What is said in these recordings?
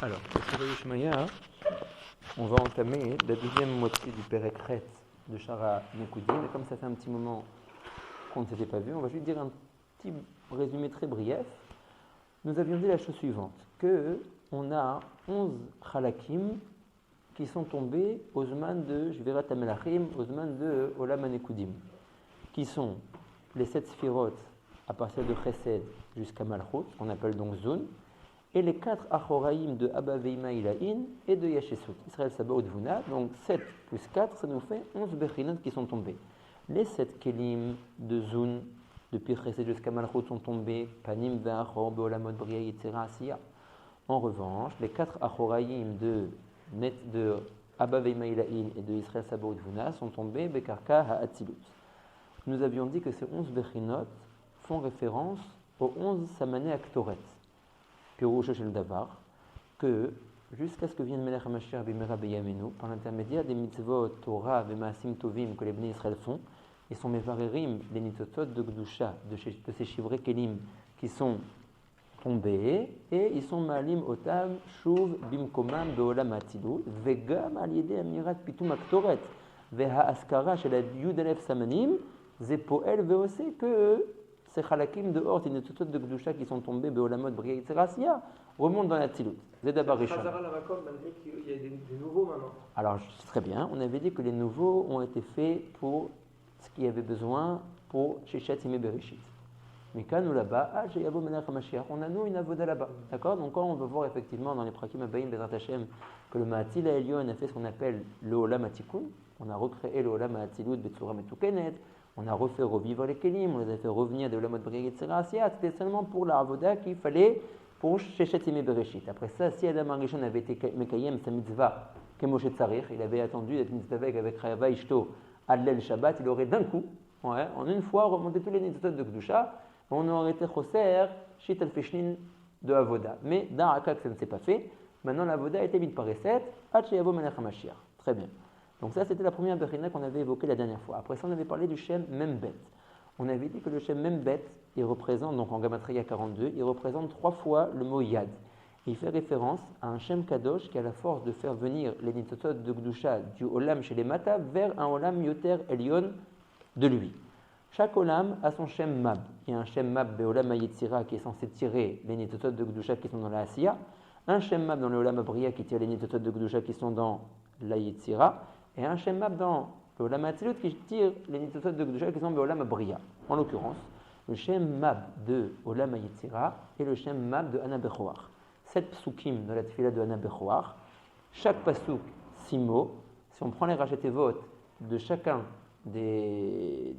Alors, pour Shemaya, on va entamer la deuxième moitié du Perek Ret de Shara Nekudim. Et comme ça fait un petit moment qu'on ne s'était pas vu, on va juste dire un petit résumé très brief. Nous avions dit la chose suivante, que on a 11 Chalakim qui sont tombés aux Zman de Jverat HaMelachim, aux Zman de Olam HaNekudim, qui sont les 7 Sphirot à partir de Chesed jusqu'à Malchut, qu'on appelle donc Zun, et les 4 Achoraïm de Abba Veima Ilahin et de Yeshesut, Israël Sabaoth Vuna. Donc 7 plus 4, ça nous fait 11 Bechinot qui sont tombés. Les 7 Kelim de Zun, depuis Chesed jusqu'à Malchut, sont tombés, Panim Ve'achor, Be'olamot Bria, Yitzhira, Asiya. En revanche, les 4 Achoraïm de Abba Veima Ilahin et de Israël Sabaoth Vuna sont tombés, Bekarka Ha'atzilut. Nous avions dit que ces 11 Bechinot font référence aux 11 Samané Aktoret. Pirouche Shel Davar, que jusqu'à ce que vienne Melech HaMashiach Bimera Beyamenu, par l'intermédiaire des mitzvot, Torah, Vemaasim Tovim que les Bnei Israël font, ils sont Mevarerim, les Nitotot de Gdusha, de ces Shivrei Kelim qui sont tombés, et ils sont Maalim Otam, Shuv, Bimkomam, Beolam Atzilut, Vegam Aliede Amirat Pitum Aktoret, Veha Askara Shel Yud Alef Samanim, Zepoel Veose, que ces Chalakim de Hort et les Nitotot de Gdusha qui sont tombés, Beolamot, Bria, Yitzhira, Asiya, remontent dans la Tzilut. Zedabar Rishon. Chazara la Makom, malgré qu'il y a des nouveaux maintenant. Alors, très bien, on avait dit que les nouveaux ont été faits pour ce qu'il y avait besoin pour Shechet Yimei Bereshit. Mais quand nous là-bas, Jeyavo Melech HaMashiach, on a nous une avoda là-bas. D'accord? Donc, quand on veut voir effectivement dans les Prakim Abayim Bezrat Hashem que le Ma'atil Ha'elyon a fait ce qu'on appelle le Olam HaTikun, on a recréé le Olam HaAtzilut Betsura Metukenet, on a refait revivre les Kelim, on les a fait revenir de Olamot Bria Yitzhira Asiya, c'était seulement pour la avoda qu'il fallait pour Shechet Yimei Bereshit. Après ça, si Adam Arishon avait été Mekayem sa mitzvah, Kemoshe Tzarich, il avait attendu d'être mitzvah avec Chayava Ishto Adlel Shabbat, il aurait d'un coup, en une fois, remonté tous les nitotot de Kedusha, on aurait été Choser, Shit al-Feshnin de Avoda. Mais dans Akak, ça ne s'est pas fait. Maintenant, l'Avoda a été mise par Reset, Hacheyavo Melech HaMashiach. Très bien. Donc, ça, c'était la première Bechina qu'on avait évoquée la dernière fois. Après ça, on avait parlé du Shem Membet. On avait dit que le Shem Membet, il représente, donc en Gematria 42, il représente 3 fois le mot Yad. Il fait référence à un Shem Kadosh qui a la force de faire venir les Nitotot de Gdusha du Olam chez les Mata vers un Olam Yoter Elyon de lui. Chaque Olam a son Shem Mab. Il y a un Shem Mab Beolam HaYetzira qui est censé tirer les Nitotot de Gdusha qui sont dans la Asiya, un Shem Mab dans le Olam HaBriya qui tire les Nitotot de Gdusha qui sont dans la Yetzira, et un Shem Mab dans le Olam HaAtzilut qui tire les Nitotot de Gdusha qui sont dans le Olam HaBriya. En l'occurrence, le Shem Mab de Olam HaYetzira et le Shem Mab de Ana Bechoar. 7 psukim dans la tefila de Ana Bechoar. Chaque pasuk, 6 mots. Si on prend les rachetevot de chacun de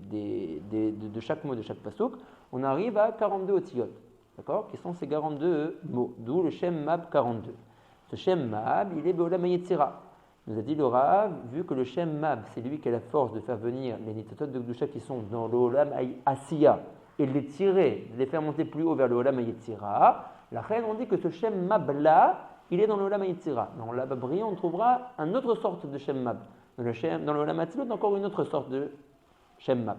chaque mot de chaque pasuk, on arrive à 42 otiyot, d'accord, qui sont ces 42 mots, d'où le Shem Mab 42. Ce Shem Mab, il est Beolam HaYetzira. Nous a dit le Rav, vu que le Shem Mab, c'est lui qui a la force de faire venir les Nitotot de Gdusha qui sont dans le Olam Asiya et de les tirer, de les faire monter plus haut vers le Olam HaYetzira, la reine, on dit que ce Shem Mab là, il est dans le Olam HaYetzira. Dans l'Olam HaBriya, on trouvera une autre sorte de Shem Mab. Dans le Olam HaAtzilut, encore une autre sorte de Shem Mab,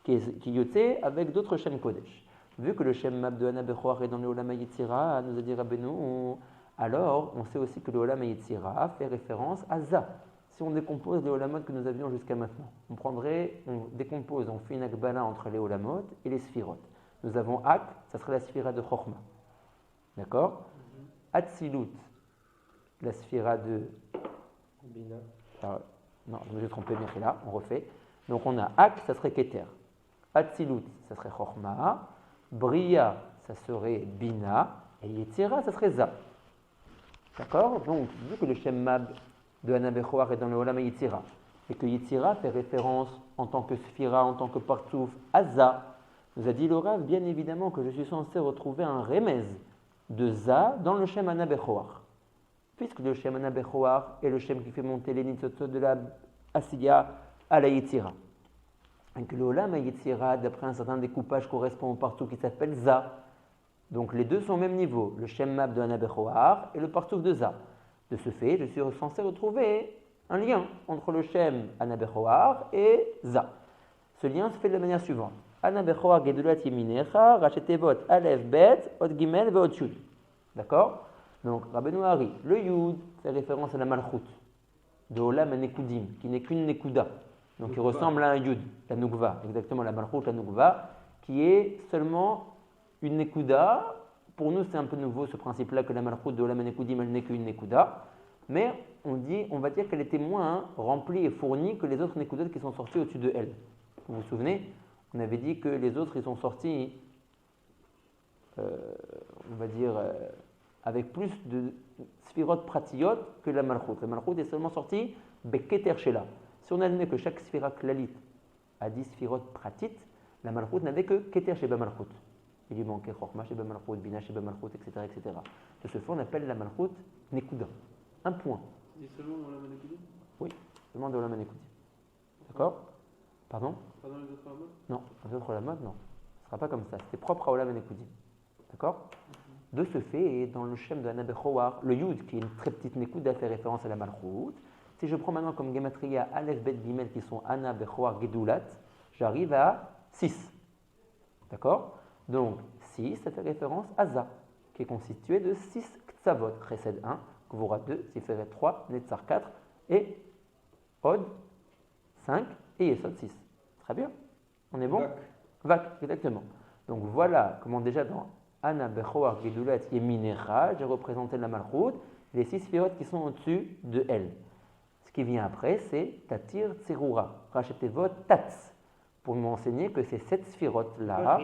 qui yoté avec d'autres Shem Kodesh. Vu que le Shem Mab de Ana Bechoar est dans le Olam HaYetzira, nous a dit Rabbeinu, alors on sait aussi que le Olam HaYetzira fait référence à Za. Si on décompose les Olamot que nous avions jusqu'à maintenant, on décompose, on fait une Akbala entre les Olamot et les Sphirot. Nous avons Ak, ça serait la Sphira de Chochma. D'accord? Atzilut, la Sphira de Bina. Non, je me suis trompé, Mechila, on refait. Donc on a Ak, ça serait Keter. Atzilut, ça serait Chochma. Bria, ça serait Bina. Et Yetzira, ça serait Za. D'accord? Donc, vu que le Shem Mab de Ana Bechoar est dans le Olam HaYetzira, et que Yetzira fait référence en tant que Sphira, en tant que Partouf, à Za, nous a dit le Rav, bien évidemment que je suis censé retrouver un remez de Za dans le Shem Ana Bechoar. Puisque le Shem Ana Bechoar est le Shem qui fait monter les Nitotot de la Asiya à la Yetzira. Et que le Olam HaYetzira, d'après un certain découpage, correspond au Partouf qui s'appelle Za. Donc les deux sont au même niveau, le Shem Mab de Ana Bechoar et le Partouf de Za. De ce fait, je suis censé retrouver un lien entre le Shem Ana Bechoar et Za. Ce lien se fait de la manière suivante. Ana Bechoar Gedulat Yeminecha, Rachetevot Aleph Bet, Od Gimel Veot Yud. D'accord? Donc, Rabbeinu Hari, le Yud fait référence à la Malchut de Olam Nekudim, qui n'est qu'une Nekuda. Donc, il ressemble à un Yud, la Nukva, exactement la Malchut, la Nukva, qui est seulement une Nekuda. Pour nous, c'est un peu nouveau ce principe-là que la Malchut de Olam Nekudim, elle n'est qu'une Nekuda. Mais on va dire qu'elle était moins remplie et fournie que les autres Nekudot qui sont sortis au-dessus de elle. Vous vous souvenez? On avait dit que les autres, ils sont sortis, on va dire, avec plus de Sphirot Pratiyot que la Malchut. La Malchut est seulement sortie Beketer Shela. Si on admet que chaque Sphira Klalit a 10 Sphirot Pratit, la Malchut n'avait que Keter Sheba Malchut. Il lui manquait Chokhmah Sheba Malchut, Bina Sheba Malchut, etc., etc. De ce fait, on appelle la Malchut Nekuda. Un point. C'est seulement dans la Manekudi? Oui, seulement dans la Manekudi. D'accord? Pardon? Pas dans les autres Olamot? Non, dans les autres Olamot, non. Ce ne sera pas comme ça. C'était propre à Olam Manekudi. D'accord? De ce fait, et dans le Shem de Ana Bechowar, le Yud, qui est une très petite Nekuda, fait référence à la Malchut. Si je prends maintenant comme Gematria Aleph, Bet, Gimel, qui sont Ana, Bechowar, Gedulat, j'arrive à 6. D'accord? Donc, 6, ça fait référence à Za, qui est constitué de 6 Ktsavot, Chesed 1, Gvura 2, Siferet 3, Netzar 4 et Od 5 et Yesod 6. Très bien. On est bon? Vak, exactement. Donc voilà comment déjà dans Ana, Bechoar, Gedulat, Yeminecha, j'ai représenté la Malchut, les 6 sphirotes qui sont au-dessus de elle. Ce qui vient après, c'est Tatir Tserura, Rachetevot Tats, pour nous enseigner que ces 7 sphirotes-là.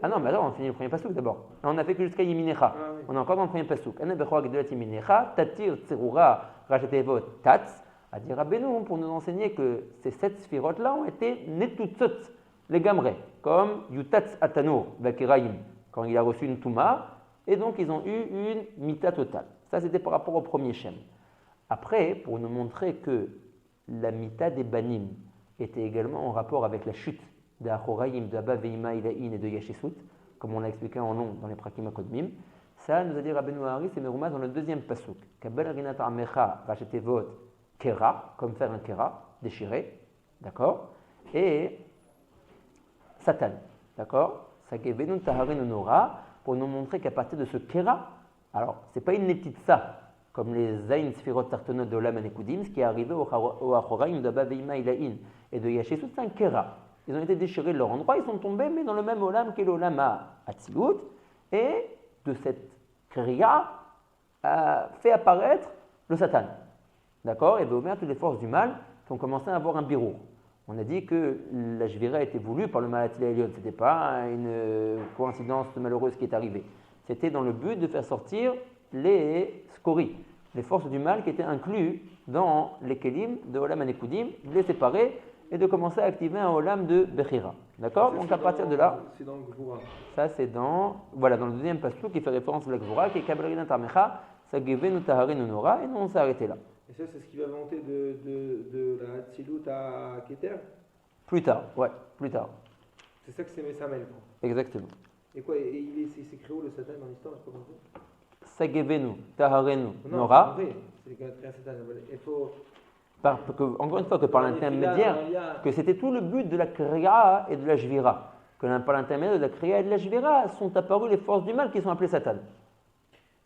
Ah non, mais alors on finit le premier pasouk d'abord. Là, on n'a fait que jusqu'à Yeminecha. Oui. On est encore dans le premier pasouk. Ana, Bechoar, Gedulat, Yeminecha, Tatir Tserura, Rachetevot Tats, à dire à Benoum pour nous enseigner que ces 7 sphirotes-là ont été netutzot, les gamrés, comme Yutatz Atanur, Bakiraim, quand il a reçu une Touma, et donc ils ont eu une Mita totale. Ça, c'était par rapport au premier Shem. Après, pour nous montrer que la Mita des Banim était également en rapport avec la chute d'Achoraim, d'Abba Veima Ilaïn et de Yashesut, comme on l'a expliqué en long dans les Prakim Akodmim, ça nous a dit Rabbeinu Hari, c'est Meroumaz dans le deuxième pasuk. Kabel Rinat Amecha, Rachetevot, Kera, comme faire un Kera, déchiré, d'accord, et Satan, d'accord, Sagevenun Taharin Nora, pour nous montrer qu'à partir de ce Kera, alors c'est pas une Netitsa, comme les Zayn Sphirot Tartonot de Olam Anekudim, ce qui est arrivé au Achoraim d'Abba Veima Ilaïn et de Yashesut, c'est un Kera. Ils ont été déchirés de leur endroit, ils sont tombés, mais dans le même Olam qu'est l'Olam Atzilut, et de cette Kriya a fait apparaître le Satan. D'accord? Et Béomer, toutes les forces du mal qui ont commencé à avoir un birour. On a dit que la Jvira a été voulue par le Malatil Elion. Ce n'était pas une coïncidence malheureuse qui est arrivée. C'était dans le but de faire sortir les Skori, les forces du mal qui étaient incluses dans les Kelim de Olam Anekudim, de les séparer et de commencer à activer un Olam de Bechira. D'accord? Donc à partir de là, c'est dans le Gvura. Ça c'est dans le deuxième pasuk qui fait référence à la Gvura, qui est Kabbalah Tamecha, Sagevenu Taharin Nora, et nous on s'est arrêté là. Et ça, c'est ce qui va monter de la Hatzilut à Keter? Plus tard, ouais, plus tard. C'est ça que c'est Messamel. Exactement. Et quoi, il s'écrit où le Satan dans l'histoire? Je ne sais pas compris. Sagevenu Taharenu Non, Nora. C'est quand même très Satan. Il faut. Encore une fois, que par l'intermédiaire, que c'était tout le but de la Kriya et de la Jvira. Que par l'intermédiaire de la Kriya et de la Jvira sont apparues les forces du mal qui sont appelées Satan.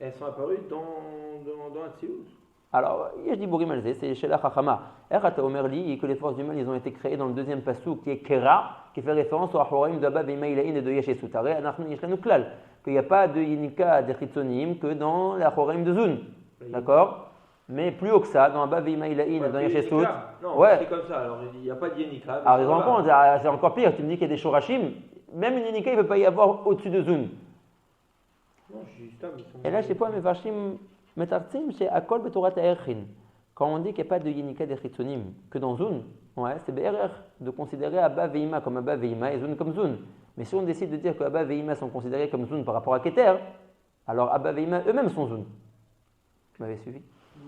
Elles sont apparues dans Hatzilut. Alors, il y a des Bourim al-Zé, c'est chez la Chachama. Erata Omer li, que les forces du mal, ils ont été créées dans le deuxième passou, qui est Kera, qui fait référence au Achoraim d'Abba Veima Ilaïn et de Yashesut. Qu'il n'y a pas de Yinika de Chitzonim que dans l'Achoraim de Zun. D'accord? Mais plus haut que ça, dans Abba Veima Ilaïn et dans Yashesut. Non, ouais. C'est comme ça, alors il n'y a pas de Yinika. Alors, c'est encore pire, tu me dis qu'il y a des Shorashim, même une Yinika, il ne peut pas y avoir au-dessus de Zun. Non, et là, je ne sais pas, mais Vashim. Metartzim, c'est Akol Betorat Erchin. Quand on dit qu'il n'y a pas de Yinika des Chitzonim, que dans Zun, ouais, c'est BRR de considérer Abba Veima comme Abba Veima et Zun comme Zun. Mais si on décide de dire que Abba Veima sont considérés comme Zun par rapport à Keter, alors Abba Veima eux-mêmes sont Zun. Vous m'avez suivi?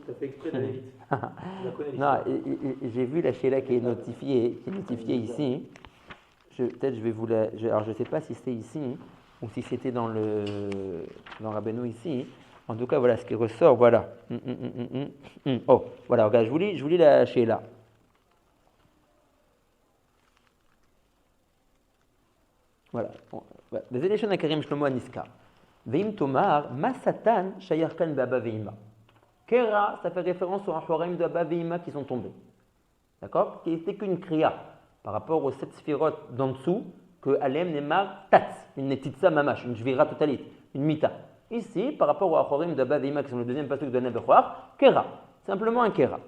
Tu as fait exprès d'aller vite. Non, j'ai vu la Sheila qui est notifiée ici. Peut-être je vais vous la. Alors je ne sais pas si c'est ici ou si c'était dans Rabbeinu ici. En tout cas, voilà ce qui ressort, voilà. Oh, voilà, regarde, je vous lis la Sheila. Voilà. Des élections à Karim Shlomo Aniska. Veim tomar, masatan, shayarkan be'aba ve'ima. Kera, ça fait référence aux Hachorim de Abba ve'ima qui sont tombés. D'accord? Qui n'était qu'une kriya par rapport aux 7 sphirotes d'en dessous, que Alem Nemar Tatz, une netitza mamash, une jvira totalite, une mita. Ici, par rapport aux Hachorim de Abba ve'ima qui sont le deuxième pasuk de Nebechouar, Kera, simplement un Kera.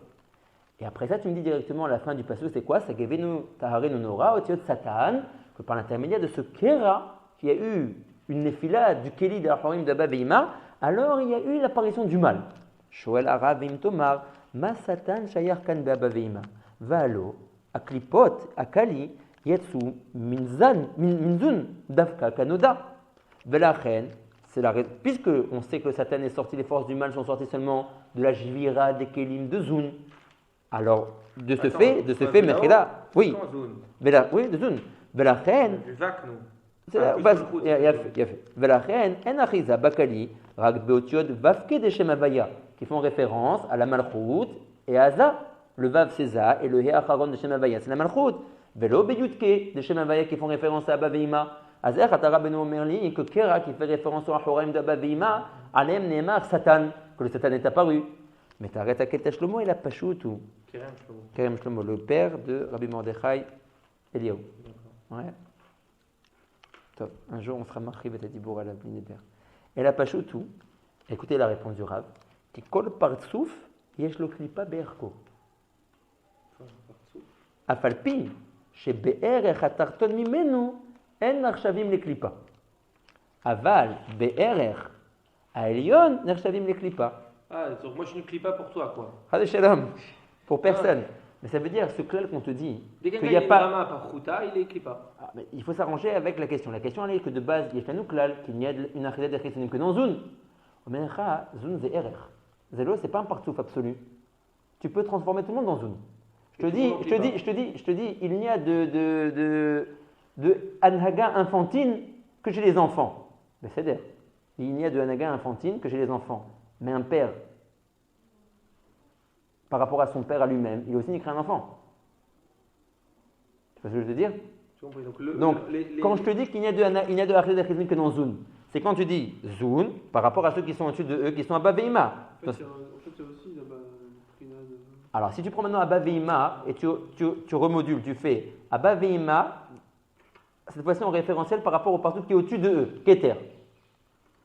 Et après ça, tu me dis directement à la fin du pasuk, c'est quoi? C'est Gevenu Taharenu Nora, Otiot Satan, que par l'intermédiaire de ce Kera, qui a eu une nefila du Keli de Hachorim de Abba ve'ima, alors il y a eu l'apparition du mal. Shoel Arav Veim Tomar, Ma Satan Shayar Kan Be'aba ve'ima. Valo, Aklipot, Akali, Yetsu, Minzun, Dafka, Kanoda. Velachen, c'est la raison. Puisque on sait que le Satan est sorti, les forces du mal sont sorties seulement de la Jvira, des Kelim, de Zun. Alors, de ce fait, Mechila, oui. Oui, de Zun. Velachen, c'est là, il y a fait. Velachen, En Achiza, Bakali, Rag Beotiod, Vavke de Shemavaya, qui font référence à la Malchut et à Za. Le Vav c'est Za et le He Acharon de Shemavaya, c'est la Malchut. Velo Beyutke de Shemavaya qui font référence à Abba ve'ima. Azer Hatara Benu Omerli et que Kera qui fait référence au Hachorim d'Abba ve'ima. Alem Neemar Satan, que le Satan est apparu. Mais t'arrêtes à Keter Shlomo, il a pas choutou. Kerem Shlomo, le père de Rabbi Mordechai Eliyahu. Ouais. Top. Un jour on sera marqué avec Dibour à la Blinéber. Elle a pas choutou. Écoutez la réponse du Rav. Qui kol partsouf yesh lo klipa be'erko. Afalpi, chez Be'erech Hatarton Mimenu, En Narshavim le Klipa. Aval, Be'erech, Aelion, Narshavim le Klipa. Ah, donc moi je ne clie pas pour toi, quoi. Hade Shalom, pour personne. Mais ça veut dire, ce clal qu'on te dit, Dès qu'il n'y a pas. Par Chouta, il est clipa. Ah, mais il faut s'arranger avec la question. La question elle est que de base, il y a clal, qu'il n'y a une achidat d'Achrisonim que dans Zun. Omenecha, Zun ze Erech. Zelo, c'est pas un partsouf absolu. Tu peux transformer tout le monde dans Zun. Je te dis, il n'y a de anhaga infantine que chez les enfants. Mais c'est-à-dire, il n'y a de anhaga infantine que chez les enfants. Mais un père, par rapport à son père à lui-même, il a aussi créé un enfant. Tu vois ce que je veux dire? Donc, quand je te dis qu'il n'y a de Achid Achizim que dans Zun, c'est quand tu dis Zun par rapport à ceux qui sont au-dessus de eux, qui sont à Baveima. En fait, c'est aussi Alors, si tu prends maintenant Abba ve'ima et tu remodules, tu fais Abba ve'ima, cette fois-ci en référentiel par rapport au partout qui est au-dessus de eux, Keter.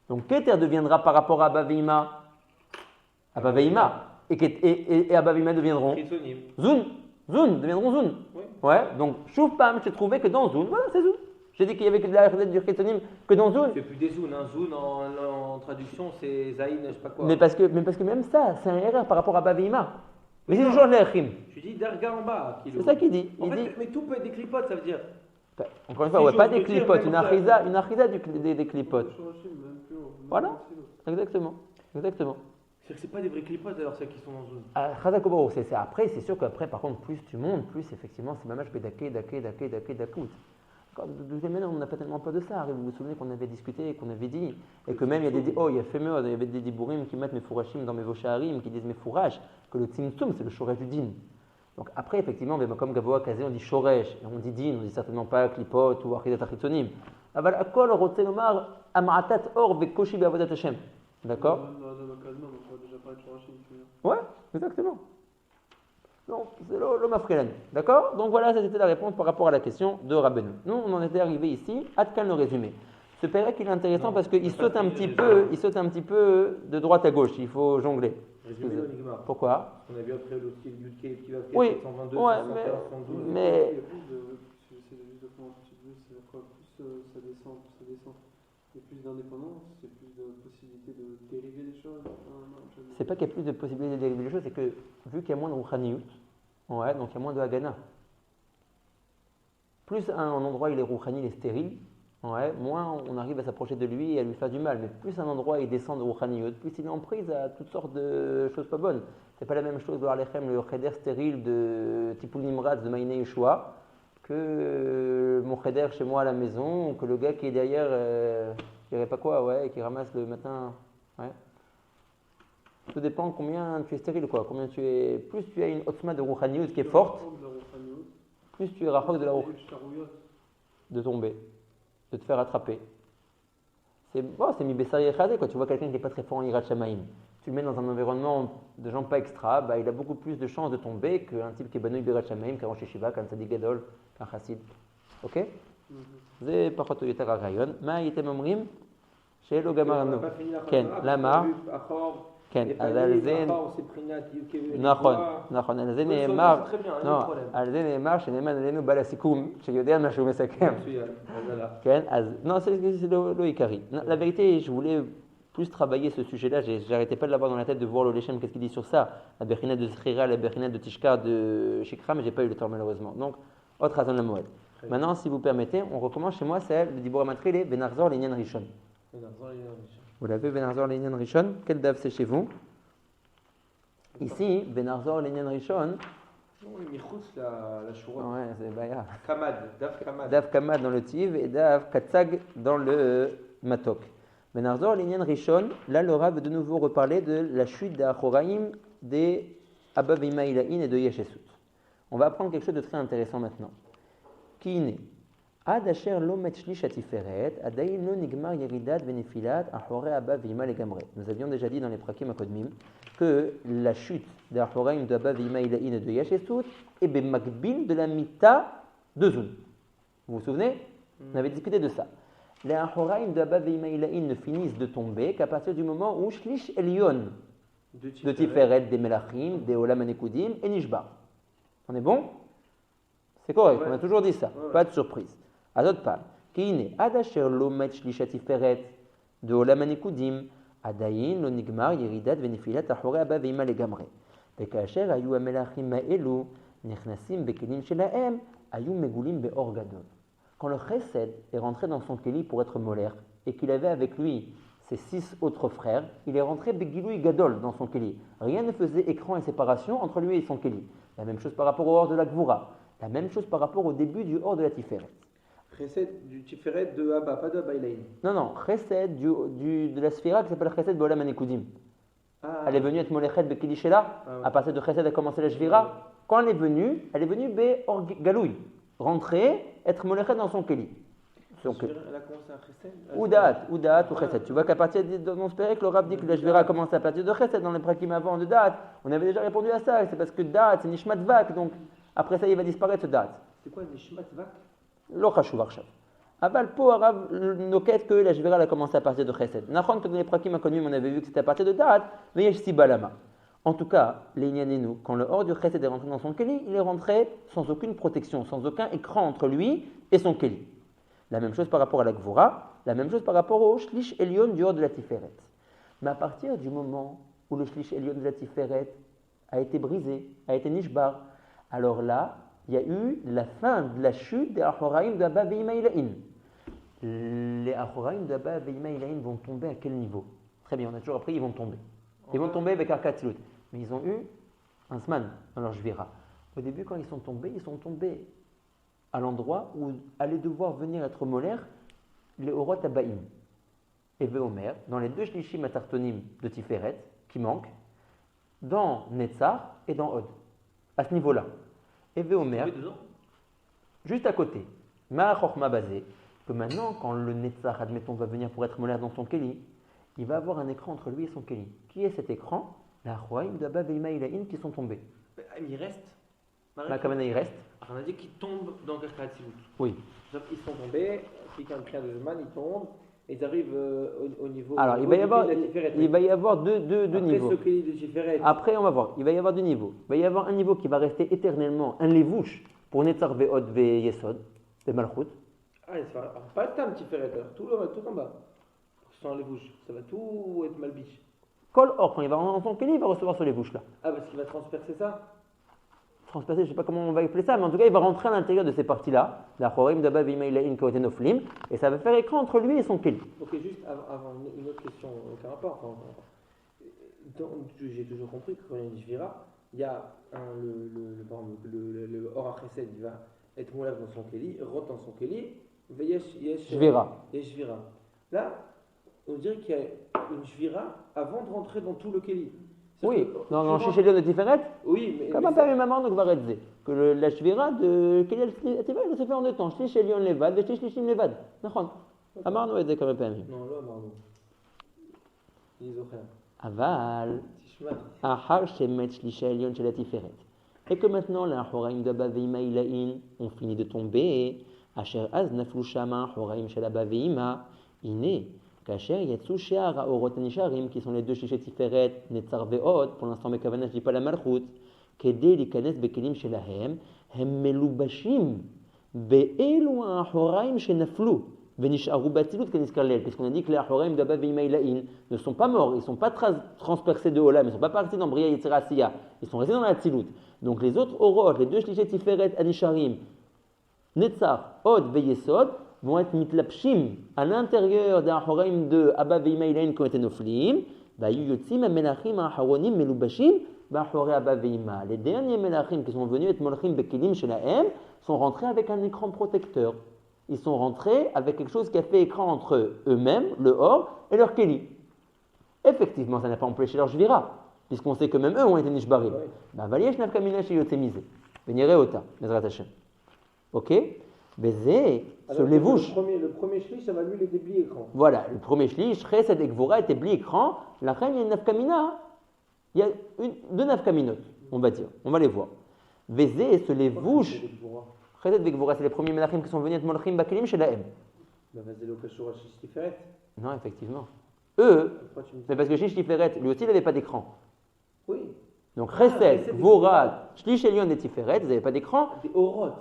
Donc, Keter deviendra par rapport à Abba ve'ima, et Abba ve'ima deviendront Zun deviendront Zun. Oui. Ouais, donc, Choufpam, j'ai trouvé que dans Zun, voilà, c'est Zun. J'ai dit qu'il y avait que de la RZ du Chitonim que dans Zun. C'est plus des Zun, hein. Zun en traduction c'est Zaïn, je sais pas quoi. Mais parce que même ça, c'est un erreur par rapport à Abba ve'ima. Mais c'est toujours l'Echim. Je dis d'Erga en bas. C'est ça qu'il dit. En fait, mais tout peut être des clipotes, ça veut dire. Encore une fois, pas des clipotes, une archisa des clipotes. Voilà, exactement. C'est-à-dire que c'est pas des vrais clipotes alors celles qui sont dans Zone. Chazakobaro, c'est ça. Après, c'est sûr qu'après, par contre, plus tu montes, plus effectivement, c'est mamash dakout. De deuxième manière, on n'a pas tellement peur de ça. Vous vous souvenez qu'on avait discuté, qu'on avait dit, et que même il y a il y avait des dibourim qui mettent mes fourachim dans mes vosharim, qui disent mes fourrages, que le tzimtzum, c'est le shoresh du din. Donc après, effectivement, comme Gavoa Kazé, on dit shoresh, et on dit din, on dit certainement pas klipot ou achidat achitzonim. Aval akol rote lomar am'atat or vekoshi be'avodat Hashem. D'accord? Ouais, exactement. Donc, c'est l'homme africain. D'accord? Donc voilà, c'était la réponse par rapport à la question de Rabbeinu. Nous, on en était arrivé ici. Atkan le résumé. Ce pérec, il est intéressant parce qu'il saute un petit peu de droite à gauche. Il faut jongler. Résumé de l'Enigma. Pourquoi? On a vu après le style Yudke et Pivavke, Oui, 722, ouais, 712. mais C'est juste de comment tu veux, c'est quoi, plus ça descend. Il y a plus d'indépendance, il y a plus de possibilité de dériver des choses. C'est pas qu'il y a plus de possibilités de dériver les choses, c'est que vu qu'il y a moins de rouchaniyut, ouais, donc il y a moins de hagana. Plus un endroit il est rouchani, il est stérile, ouais, moins on arrive à s'approcher de lui et à lui faire du mal. Mais plus un endroit il descend de rouchaniyut, plus il est en prise à toutes sortes de choses pas bonnes. C'est pas la même chose de Alechem, le cheder stérile de Tipoul Nimrad de Maïné Yeshua, que mon cheder chez moi à la maison, ou que le gars qui est derrière, qui irait pas quoi, ouais, qui ramasse le matin, ouais. Tout dépend combien tu es stérile, quoi. Combien tu es. Plus tu as une otzma de rouchaniyut qui est forte, plus tu es rachok de la rouchaniyut de tomber, de te faire attraper. c'est mi bessari echadé, quoi. Tu vois quelqu'un qui n'est pas très fort en Yirat Shamaim, tu le mets dans un environnement de gens pas extra, bah, il a beaucoup plus de chances de tomber qu'un type qui est banouille Yirat Shamaim, qu'un Rosh Yeshiva, qu'un Tzadik Gadol, qu'un Chassid. Ok? זה פחות או יותר הרעיון. מה הייתם אומרים? שלא גמרנו. כן, למה? כן, אז על זה... נכון, על זה נאמר, על זה נאמר שנאמן עלינו בעל הסיכום, שיודע מה שהוא מסכם. כן, אז non, c'est le עיקרי. La vérité, je voulais plus travailler ce sujet-là, j'arrêtais pas de l'avoir dans la tête de voir le Leshem, qu'est-ce qu'il dit sur ça, la Bechina de Zechira, la Bechina de Tishkar, de Shikra, mais j'ai pas eu le temps malheureusement. Donc, autre Hazon Lamoed. Maintenant, si vous permettez, on recommence chez moi, c'est le Dibor Amatri, les Benarzor, les Nyan Rishon. Vous l'avez, Benarzor, les Nyan Rishon? Quel dave c'est chez vous? Ici, Benarzor, les Nyan Rishon. la choura. Ouais, c'est Baya. Kamad, Dav Kamad. Dav Kamad dans le Tiv et Dav Katsag dans le Matok. Benarzor, les Nyan Rishon, là, le Rav veut de nouveau reparler de la chute d'Achoraïm, des Abba Vimaïlaïn et de Yeshesut. On va apprendre quelque chose de très intéressant maintenant. Kiine. Ad asher lo metshlish atiferet, adayin lo nigmar yeridat benefilat, achore abba vima legamre. Nous avions déjà dit dans les prakim akodmim que la chute d'Achoraim de Abba vima ilaïn et de Yeshesut est bemakbil de la mita de Zun. Vous vous souvenez? On avait discuté de ça. Les Achoraim de Abba vima ilaïn ne finissent de tomber qu'à partir du moment où shlish elyon de Tiferet, des Melachim, des Olam Anekudim et Nishbar. On est bon? C'est correct, on a toujours dit ça, pas de surprise. Azot Pam, Kiine, Adasher lo metshlish tiferet de Olam Anekudim, Adayin lo nigmar yeridat venefilat achore abba veima legamre. וכאשר היו המלאכים האלו נכנסים בכלים שלהם, היו מגולים באור גדול. Quand le Chesed est rentré dans son keli pour être molaire et qu'il avait avec lui ses 6 autres frères, il est rentré Begilui Gadol dans son keli. Rien ne faisait écran et séparation entre lui et son keli. La même chose par rapport au hors de la Gvura. La même chose par rapport au début du hors de la Tiferet. Chesed du Tiferet de Abba, pas de Abba Ilaïn. Non, Chesed de la Sphira qui s'appelle Chesed Bolam Anekudim. Elle est venue être Molechet Bekili Shela. À partir de Chesed a commencé la Shvira. Quand elle est venue Be Or Galoui. Rentrer, être Molechet dans son Keli. Elle a commencé à Chesed ou Da'at ou Chesed. Tu vois qu'à partir de dans ce période, le Rav dit que la Shvira a commencé à partir de Chesed dans les prakim avant de Da'at. On avait déjà répondu à ça. C'est parce que Da'at c'est Nishmat Vak. Donc après ça, il va disparaître ce Da'at. C'est quoi Nishmat Vak? Lo chashuv arshav. Aval po arav noket que la Shvira a commencé à partir de Chesed. Nachon que dans les prakim akonim on avait vu que c'était à partir de Da'at, mais yesh siba lama. En tout cas, les Inyanenu, quand le hors du Chesed est rentré dans son Keli, il est rentré sans aucune protection, sans aucun écran entre lui et son Keli. La même chose par rapport à la Gvura, la même chose par rapport au Shlish Elyon du hors de la Tiferet. Mais à partir du moment où le Shlish Elyon de la Tiferet a été brisé, a été nishbar, alors là, il y a eu la fin de la chute des Achoraim d'Abba Veimaïlaïn. Les Achoraim d'Abba Veimaïlaïn vont tomber à quel niveau? Très bien, on a toujours appris, ils vont tomber. Ils vont tomber avec Arkatilut. Mais ils ont eu un Zman dans leur Jvira. Au début, quand ils sont tombés à l'endroit où allaient devoir venir être molaires les Orot Abaïm et Veomer, dans les 2 Shlishim Atartonim de Tiferet, qui manquent, dans Netzar et dans Od. À ce niveau-là. Et Veomer, juste à côté, Ma Chochma basé, que maintenant, quand le Netzar, admettons, va venir pour être molaire dans son Keli, il va avoir un écran entre lui et son Keli. Qui est cet écran? La Achoraim d'Abba Veimaïlaïn qui sont tombés. Il reste. La Kamana, il reste. On a dit qu'ils tombent dans Karkat Silut. Oui. Ils sont tombés, quelqu'un pris de Zman, ils tombent, et ils arrivent au niveau. Alors, il va y avoir deux niveaux. Après ce Keli de Tiferet. Après, on va voir. Il va y avoir 2 niveaux. Il va y avoir un niveau qui va rester éternellement un levouche pour Netzar Ve'od Ve'yesod, de Malchut. Ah, ça va pas le tam Tiferet, alors tout en bas. Sans les bouches, ça va tout être mal biche. Kol Or, quand il va rentrer dans son Keli, il va recevoir sur les bouches là. Ah, parce qu'il va transpercer ça? Transpercer, je ne sais pas comment on va appeler ça, mais en tout cas, il va rentrer à l'intérieur de ces parties-là, la Chorim d'Abba Veimaïlaïn Kaotenoflim, et ça va faire écran entre lui et son Keli. Ok, juste avant une autre question, aucun rapport. J'ai toujours compris que quand il y a une Jvira, il y a le Or Chesed, il va être moulave dans son Keli, rentre dans son Keli, Jvira. Là, on dirait qu'il y a une Jvira avant de rentrer dans tout le Keli. Oui, dans Shishelion de Tiferet. Oui, mais. Comme un père et maman, donc va redzer. Que la Shvira de Keli Tiferet se fait en 2 temps. Shishelion Levad, Shishlim Levad. אמרנו את זה כמה פעמים. Non, לא אמרנו. אני זוכר. אבל, תשמע. אחר שמת שליש העליון של התפארת, et que maintenant l'achoraim de Abba Veima Ilaïn ont fini de tomber, asher az naflu shama achoraim shel Abba Veima, iné, kasher yatsu she'ar ha'orot nisharim, qui sont les deux shliché tiferet, netzar ve'od, pour l'instant mekavana je dis pas la malchut, kede likanes bekelim shelahem, hem melubashim, be'elu ha'achoraim shenaflu, ve'nisharu batilut kaniskarlel, puisqu'on a dit que les achoraim de Abba Veima Ilaïn ne sont pas morts, ils ne sont pas transpercés de Olam, ils ne sont pas partis dans Bria Yitzhak Asiya, ils sont restés dans la Tzilut. Donc les autres orot, les deux shliché tiferet anisharim, netzar, od ve'yesod, vont être mitlapshim à l'intérieur des achoraim de Abba Veima Ilaïn qui ont été noflim, vayu yotzim amelachim aharonim melubashim ba'achorei Abba Veima. Les derniers melachim qui sont venus être molchim bekelim shelahem sont rentrés avec un écran protecteur. Ils sont rentrés avec quelque chose qui a fait écran entre eux-mêmes, le or, et leur keli. Effectivement, ça n'a pas empêché leur jvira, puisqu'on sait que même eux ont été nishbarim. Valiyesh nafkamina chez yotzemizé. Venirez ota, Bezrat Hashem. Ok? Bézé, se lévouche. Le premier shlish, ça va lui les déblis écran. Voilà, le premier shlish, chesed et gvora était bli écran. La reine, il y a une nafkamina. Il y a deux nafkaminot, on va dire. On va les voir. Bézé, se lévouche. Chesed et gvora, c'est les premiers melachim qui sont venus être molchim bakelim chez la M. Non, effectivement. Eux, c'est parce que Shish Tiferet, lui aussi, il n'avait pas d'écran. Oui. Donc chesed, gvora, shlish elion et Tiferet, ils n'avaient pas d'écran. Des orot.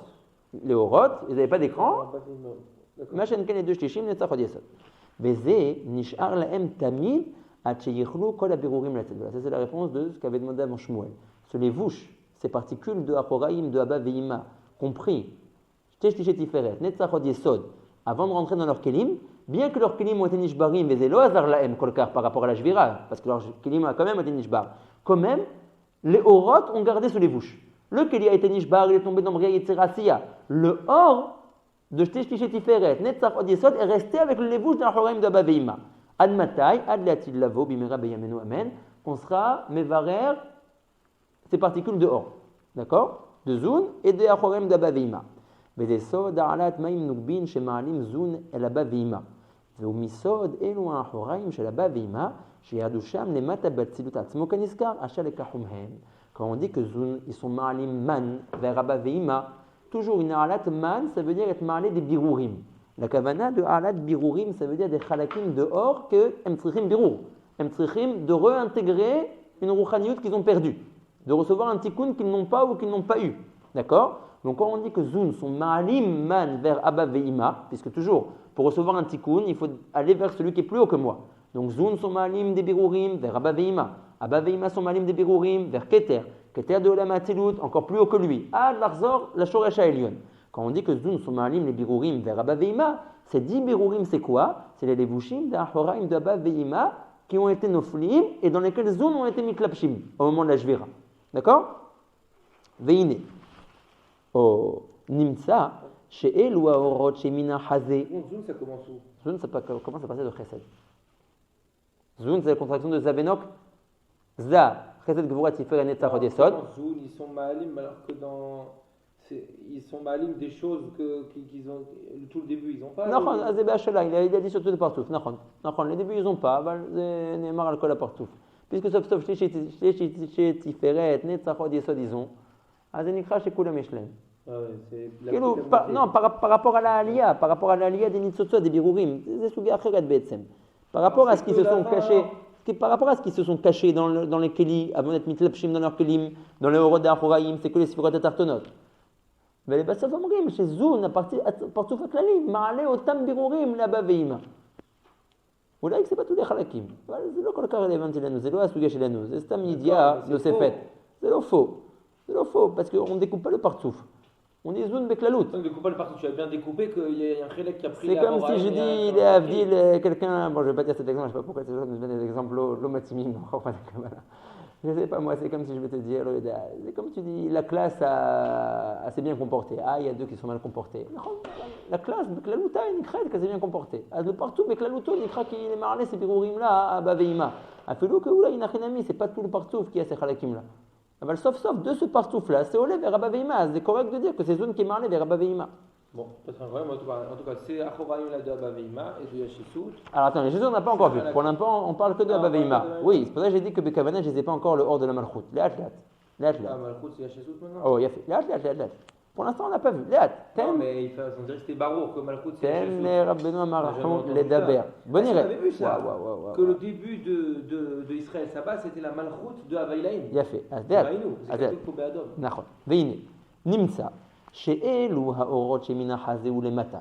Les orot, ils n'avaient pas d'écran. Machin ken et deux shlishim netzach od yesod. Bézé, nishar lahem tamid, at sheyichlu kol habirurim latzet. Ça, c'est la réponse de ce qu'avait demandé avant Shmuel. Ce lévouche, ces particules de achoraim, de Abba Veima, compris, shliché tiferet, netzach od yesod, avant de rentrer dans leur kelim, bien que leurs kelim ont été nishbarim, bézé lo hazar lahem kolkar par rapport à la shvira, parce que leurs kelim a quand même été nishbar. Quand même, les orot ont gardé ce lévouche. Le keli a été nishbar, il est tombé dans Bria Yitzhak Asiya. Le or de shliché tiferet, netzach od yesod, est resté avec le lévouche d'un achoraim de Abba Veima. Ad matai, ad leatil lavo, bimera beyamenu amen, qu'on sera mevarer ces particules de or, d'accord, de zun et de achoraim d'Abba Veima. Vedesod da'alat maim nugbin shema'alim zun el Abba Veima. Veumisod elu achoraim shel Abba Veima, sheyadu sham lemata batzilut atzmo kaniskar, asher lekachum hem. Quand on dit que zun, ils sont ma'alim man vers Abba Veima, toujours une alat man, ça veut dire être ma'alé des birurim. La kavana de alat birurim, ça veut dire des chalakim de or que emtrichim birur. Emtrichim de réintégrer une rouchaniyut qu'ils ont perdue, de recevoir un tikkun qu'ils n'ont pas ou qu'ils n'ont pas eu. D'accord? Donc quand on dit que zun sont ma'alim man vers Abba Veima, puisque toujours pour recevoir un tikkun, il faut aller vers celui qui est plus haut que moi. Donc zun sont ma'alim des birurim vers Abba Veima. Abba Veima sont ma'alim des birurim vers Keter. Keter de Olam Atzilut, encore plus haut que lui. Ad l'arzor, la shoresh ha'elyon. Quand on dit que zun sont ma'alim les birurim vers Abba Veima, ces 10 birurim c'est quoi? C'est les levushim d'Achoraim de Abba Veima qui ont été noflim et dans lesquels zun ont été miklapshim au moment de la shvira. D'accord? Veine. Oh, nimtsa, she'elu ha'orot shemina hazeh. Zun, ça commence où? Zun, ça commence à partir de chesed. Zun, c'est la contraction de Zavenok. Za, chesed gvura tiferet netzach od yesod. Zun, ils sont ma'alim alors que dans... Ils sont ma'alim des choses qu'ils ont... Tout le début, ils n'ont pas. Nachon, azé b'ashela, il a dit surtout le partouf. Nachon, les débuts, ils n'ont pas. C'est Neymar al kol ha-partouf. Puisque sauf shliché tiferet netzach od yesod, ils ont. Azé nikra shekulam yeshlem. Non, par rapport à la aliyah, des nitzotzot, des birurim, c'est souga acheret be'etzem. Par rapport à ce qu'ils se sont cachés, dans les kelis, avant d'être mitlapshim dans leurs kelim, dans les orot d'Achoraim, c'est que les sifirot atartonot. Mais les bassof omrim, chez Zun, partout aklalim, ma'ale otam birurim l'Abba Veima. Oula, c'est pas tous les chalakim. C'est לא כל כך רלוונטי לנו, זה לא הסוגיה שלנו, זה סתם ידיעה נוספת. זה לא faux, parce qu'on ne découpe pas le partouf. On dit Zun beklalout. On ne découpe pas le partout, tu as bien découpé qu'il y a un chélek qui a pris c'est comme si je dis, il est avdil, quelqu'un, bon je ne vais pas dire cet exemple, je ne sais pas pourquoi ces gens nous donnent des exemples lomatimim, je ne sais pas moi, c'est comme si je vais te dire, c'est comme tu dis, la classe a s'est bien comportée, il y a deux qui sont mal comportés. La classe, beklallouta, il crée qu'elle s'est bien comportée. Le partout, beklallouto, il crée qu'il est marlé, ces birourim là, à Abba Veima. A fait que oula, il n'a rien ami, c'est pas tout le partout qui a ces chalakim là. Sauf de ce partouf là, c'est olé vers Abba Veima. C'est correct de dire que c'est zone qui est marlé vers Abba Veima. Bon, pas très incroyable, en tout cas c'est Achoraim la de Abba Veima et de Yashesut. Alors attends, les Jésus on n'a pas encore vu. Pour l'instant, on parle que de Ah, Abba on parle Veima. que de Abba Oui, Veima. c'est pour ça que j'ai dit que Bekavana, je ne les ai pas encore le hors de la Malchut. Léat. Ah, Malchut c'est Yashesut maintenant. Oh, il a fait. Léat. Pour l'instant, on n'a pas vu. Léat. Non, mais on dirait que c'était Barour, que Malchut c'est Ten Yashesut. Rabbeinu Amarachon Jamais entendu les Daber. ça. Bonne Ah, idée. on avait vu ça. Ouais. Que le début de Israël Saba c'était la Malchut de Havailaïm. Il a fait. Havainou, c'est tout pour Béadom. נכון. והנה, נמצא שאלו האורות שמן החזה ולמטה.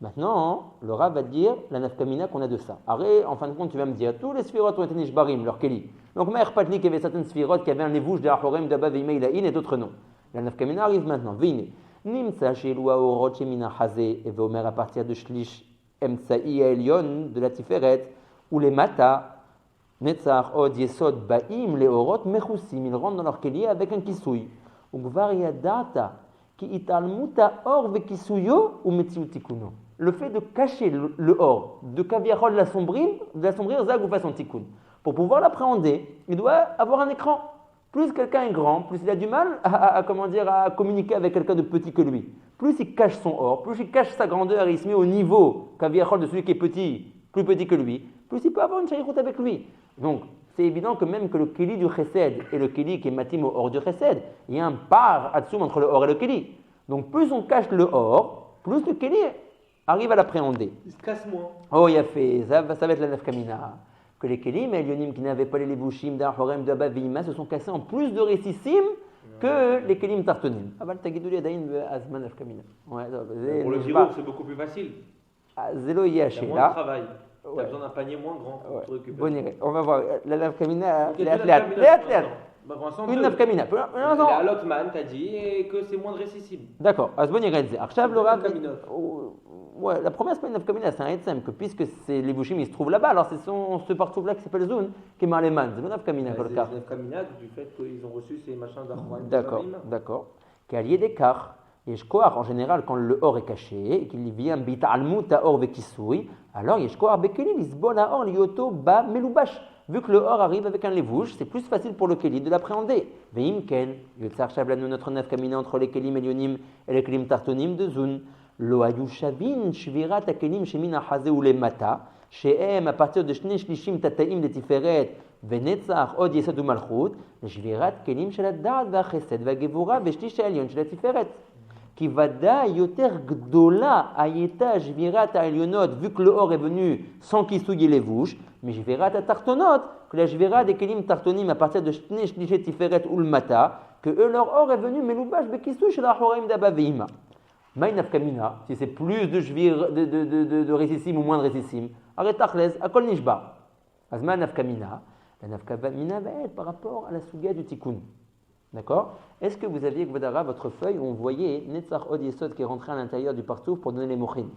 Maintenant, le Rav va dire la nafkamina qu'on a de ça. Arrête, en fin de compte, tu vas me dire, tous les sphirotes ont été nishbarim, leur keli. Donc, Maher Patli, qui avait certaines sphirotes qui avaient un lévouche de Ahorem, d'Abba, Veimei, Laïn et d'autres non. La nafkamina arrive maintenant. Vine. Nimsa she'elu haorot shemina hazeh, et Veomer à partir de Shlish Emtsa'i Elion, de la Tiferet, ou les mata, Netzach, Od, Yesod, Baim, les orot, Mechussim, ils rentrent dans leur keli avec un kisouy. Ou Gvar Yadata, ki italmuta or ve kisuyo, ou metziutikuno. Le fait de cacher le or, de kaviarol de l'assombrir, zag ou façon tikkun. Pour pouvoir l'appréhender, il doit avoir un écran. Plus quelqu'un est grand, plus il a du mal à communiquer avec quelqu'un de petit que lui. Plus il cache son or, plus il cache sa grandeur et il se met au niveau kaviarol de celui qui est petit, plus petit que lui, plus il peut avoir une shaykhut avec lui. Donc, c'est évident que même que le keli du chesed et le keli qui est matim au or du chesed, il y a un par atsum entre le or et le keli. Donc, plus on cache le or, plus le keli arrive à l'appréhender. Il se casse moins. Oh, il a fait, ça va être la nafkamina. Que les kelim et lyonim qui n'avaient pas les levushim d'Ahorem d'Abba Veima se sont cassés en plus de récissime que les kelim tartonim. Aval tagidouli adayin azman nafkamina. Pour le giro, c'est beaucoup plus facile. Zélo Il y a yaché moins de là. travail. Tu as besoin d'un panier moins grand pour te récupérer. Bon, on va voir. La nafkamina, Ok, léat. Pour l'instant, Une deux. nafkamina. La Lotman t'a dit et que c'est moins de récessible. D'accord. Azboniret zé. Arshav le Rav. Nafkaminot. Ouais, la première semaine nafkamina, c'est un etsem que puisque c'est les bushim, ils se trouvent là-bas. Alors c'est ce partout là qui s'appelle Zun qui est marleman. C'est le nafkamina C'est kolkar. Nafkamina du fait qu'ils ont reçu ces machins d'Arroïm. D'accord. Qu'allié des kar. Yeshkoar, en général, quand le or est caché et qu'il vient bita almuta or vekisui, alors Yeshkoar bekelim isbona or lioto ba melubash. Vu que le or arrive avec un levouche, c'est plus facile pour le keli de l'appréhender. Veim ken, yotzar shablanu notre nafkamina entre les kelim elionim et les kelim tartonim de zun. Lo ayu shavin shvirat akelim shemin haze ou les mata, shehem à partir de shne shlishim tataim de tiferet, venetzach od yesod malchut, shvirat kelim shel da'at va'chesed va'gevura v'shlish elion shel tiferet. Qui vada yoter gdola ayeta jvirat elionot, vu que le or est venu sans qu'il souille les vouches, mais jvirat à tartonot, que la jvirat des kelim tartonim à partir de shne shlishet tiferet ou le mata, que eux leur or est venu meloubash bekisou chez la horaim d'Abba Veima. Maïnaf kamina, si c'est plus de jvir de récissime ou moins de récissime, arrête tachlez, akol nishba. Azma nafkamina, la nafkamina va être par rapport à la suga du tikkun. D'accord? Est-ce que vous aviez, Gvodara, votre feuille où on voyait Netzach Od Yesod qui est rentré à l'intérieur du partouf pour donner les mochin?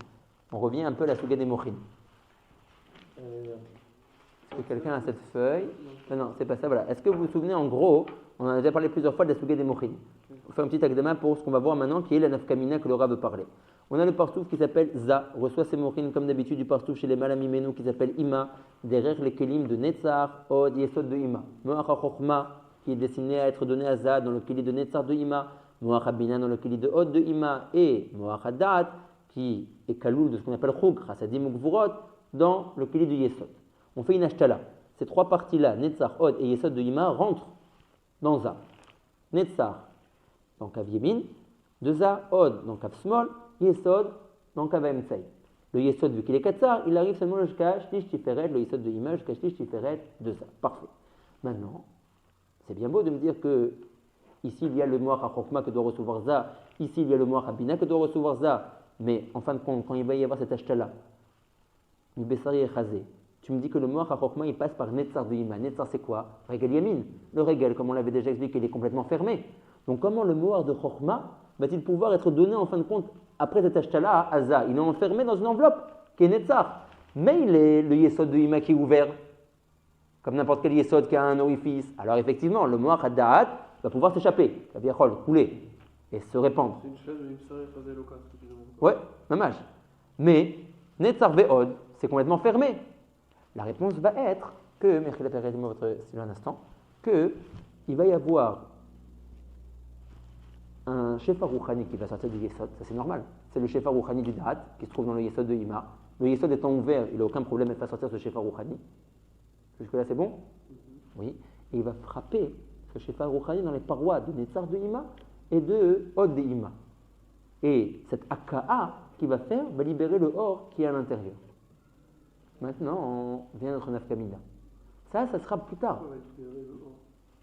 On revient un peu à la suga des mochin. Est-ce que quelqu'un a cette feuille? Non, c'est pas ça, voilà. Est-ce que vous vous souvenez, en gros, on en a déjà parlé plusieurs fois de la suga des mochin. On va faire un petit examen pour ce qu'on va voir maintenant, qui est la nafkamina que le Rav veut parler. On a le partouf qui s'appelle Za, reçoit ses mochin comme d'habitude du partouf chez les malamimenu qui s'appelle Ima, derrière les kelim de Netzach Od Yesod de Ima. Moach HaChochma, qui est destiné à être donné à Zad dans le kili de Netzar de Ima, Moach HaBina dans le kili de Od de Ima, et Moach HaDaat, qui est kaloul de ce qu'on appelle Chug, Chassadim ou Gvurot, dans le kili de Yesod. On fait une ashtala. Ces trois parties-là, Netzar, Od et Yesod de Ima, rentrent dans Za. Netzar, dans Kav Yemin, de Za, Od, dans Kav Smol, Yesod, dans Kav Emtsei. Le Yesod, vu qu'il est Katsar, il arrive seulement jusqu'à Shlish Tiferet, le Yesod de Ima, jusqu'à Shlish Tiferet de Za. Parfait. Maintenant, c'est bien beau de me dire que ici il y a le Moach HaChokma que doit recevoir Za, ici il y a le Moach HaBina que doit recevoir Za, mais en fin de compte, quand il va y avoir cet achat-là, Mibessari et Chazé, tu me dis que le Moach HaChokma il passe par Netzar de Ima. Netzar c'est quoi? Regel Yamin. Le Regel, comme on l'avait déjà expliqué, il est complètement fermé. Donc comment le Moach de Chokma va-t-il pouvoir être donné en fin de compte après cet achat-là à Za? Il est enfermé dans une enveloppe qui est Netzar, mais il est le Yesod de Ima qui est ouvert. Comme n'importe quel yesod qui a un orifice. Alors effectivement, le moach hada'at va pouvoir s'échapper, couler et se répandre. C'est une chaise de l'Ipsari et Chazé Loka, ce que tu demandes. Ouais, mamage. Mais Netzar ve'od, c'est complètement fermé. La réponse va être que, merci la période, votre stylo un instant, que il va y avoir un shefa rouchani qui va sortir du yesod, ça c'est normal. c'est le Shefa Rouhani du Da'at, qui se trouve dans le Yesod de Ima. Le Yesod étant ouvert, il n'a aucun problème à faire sortir ce Shefa Rouhani. Jusque-là, c'est bon? Oui. Et il va frapper ce Shefa Rouhani dans les parois de Netzar de Ima et de Od de Ima. Et cette Aka'a qu'il va faire va libérer le Or qui est à l'intérieur. Maintenant, vient notre Nafkamina. Ça sera plus tard.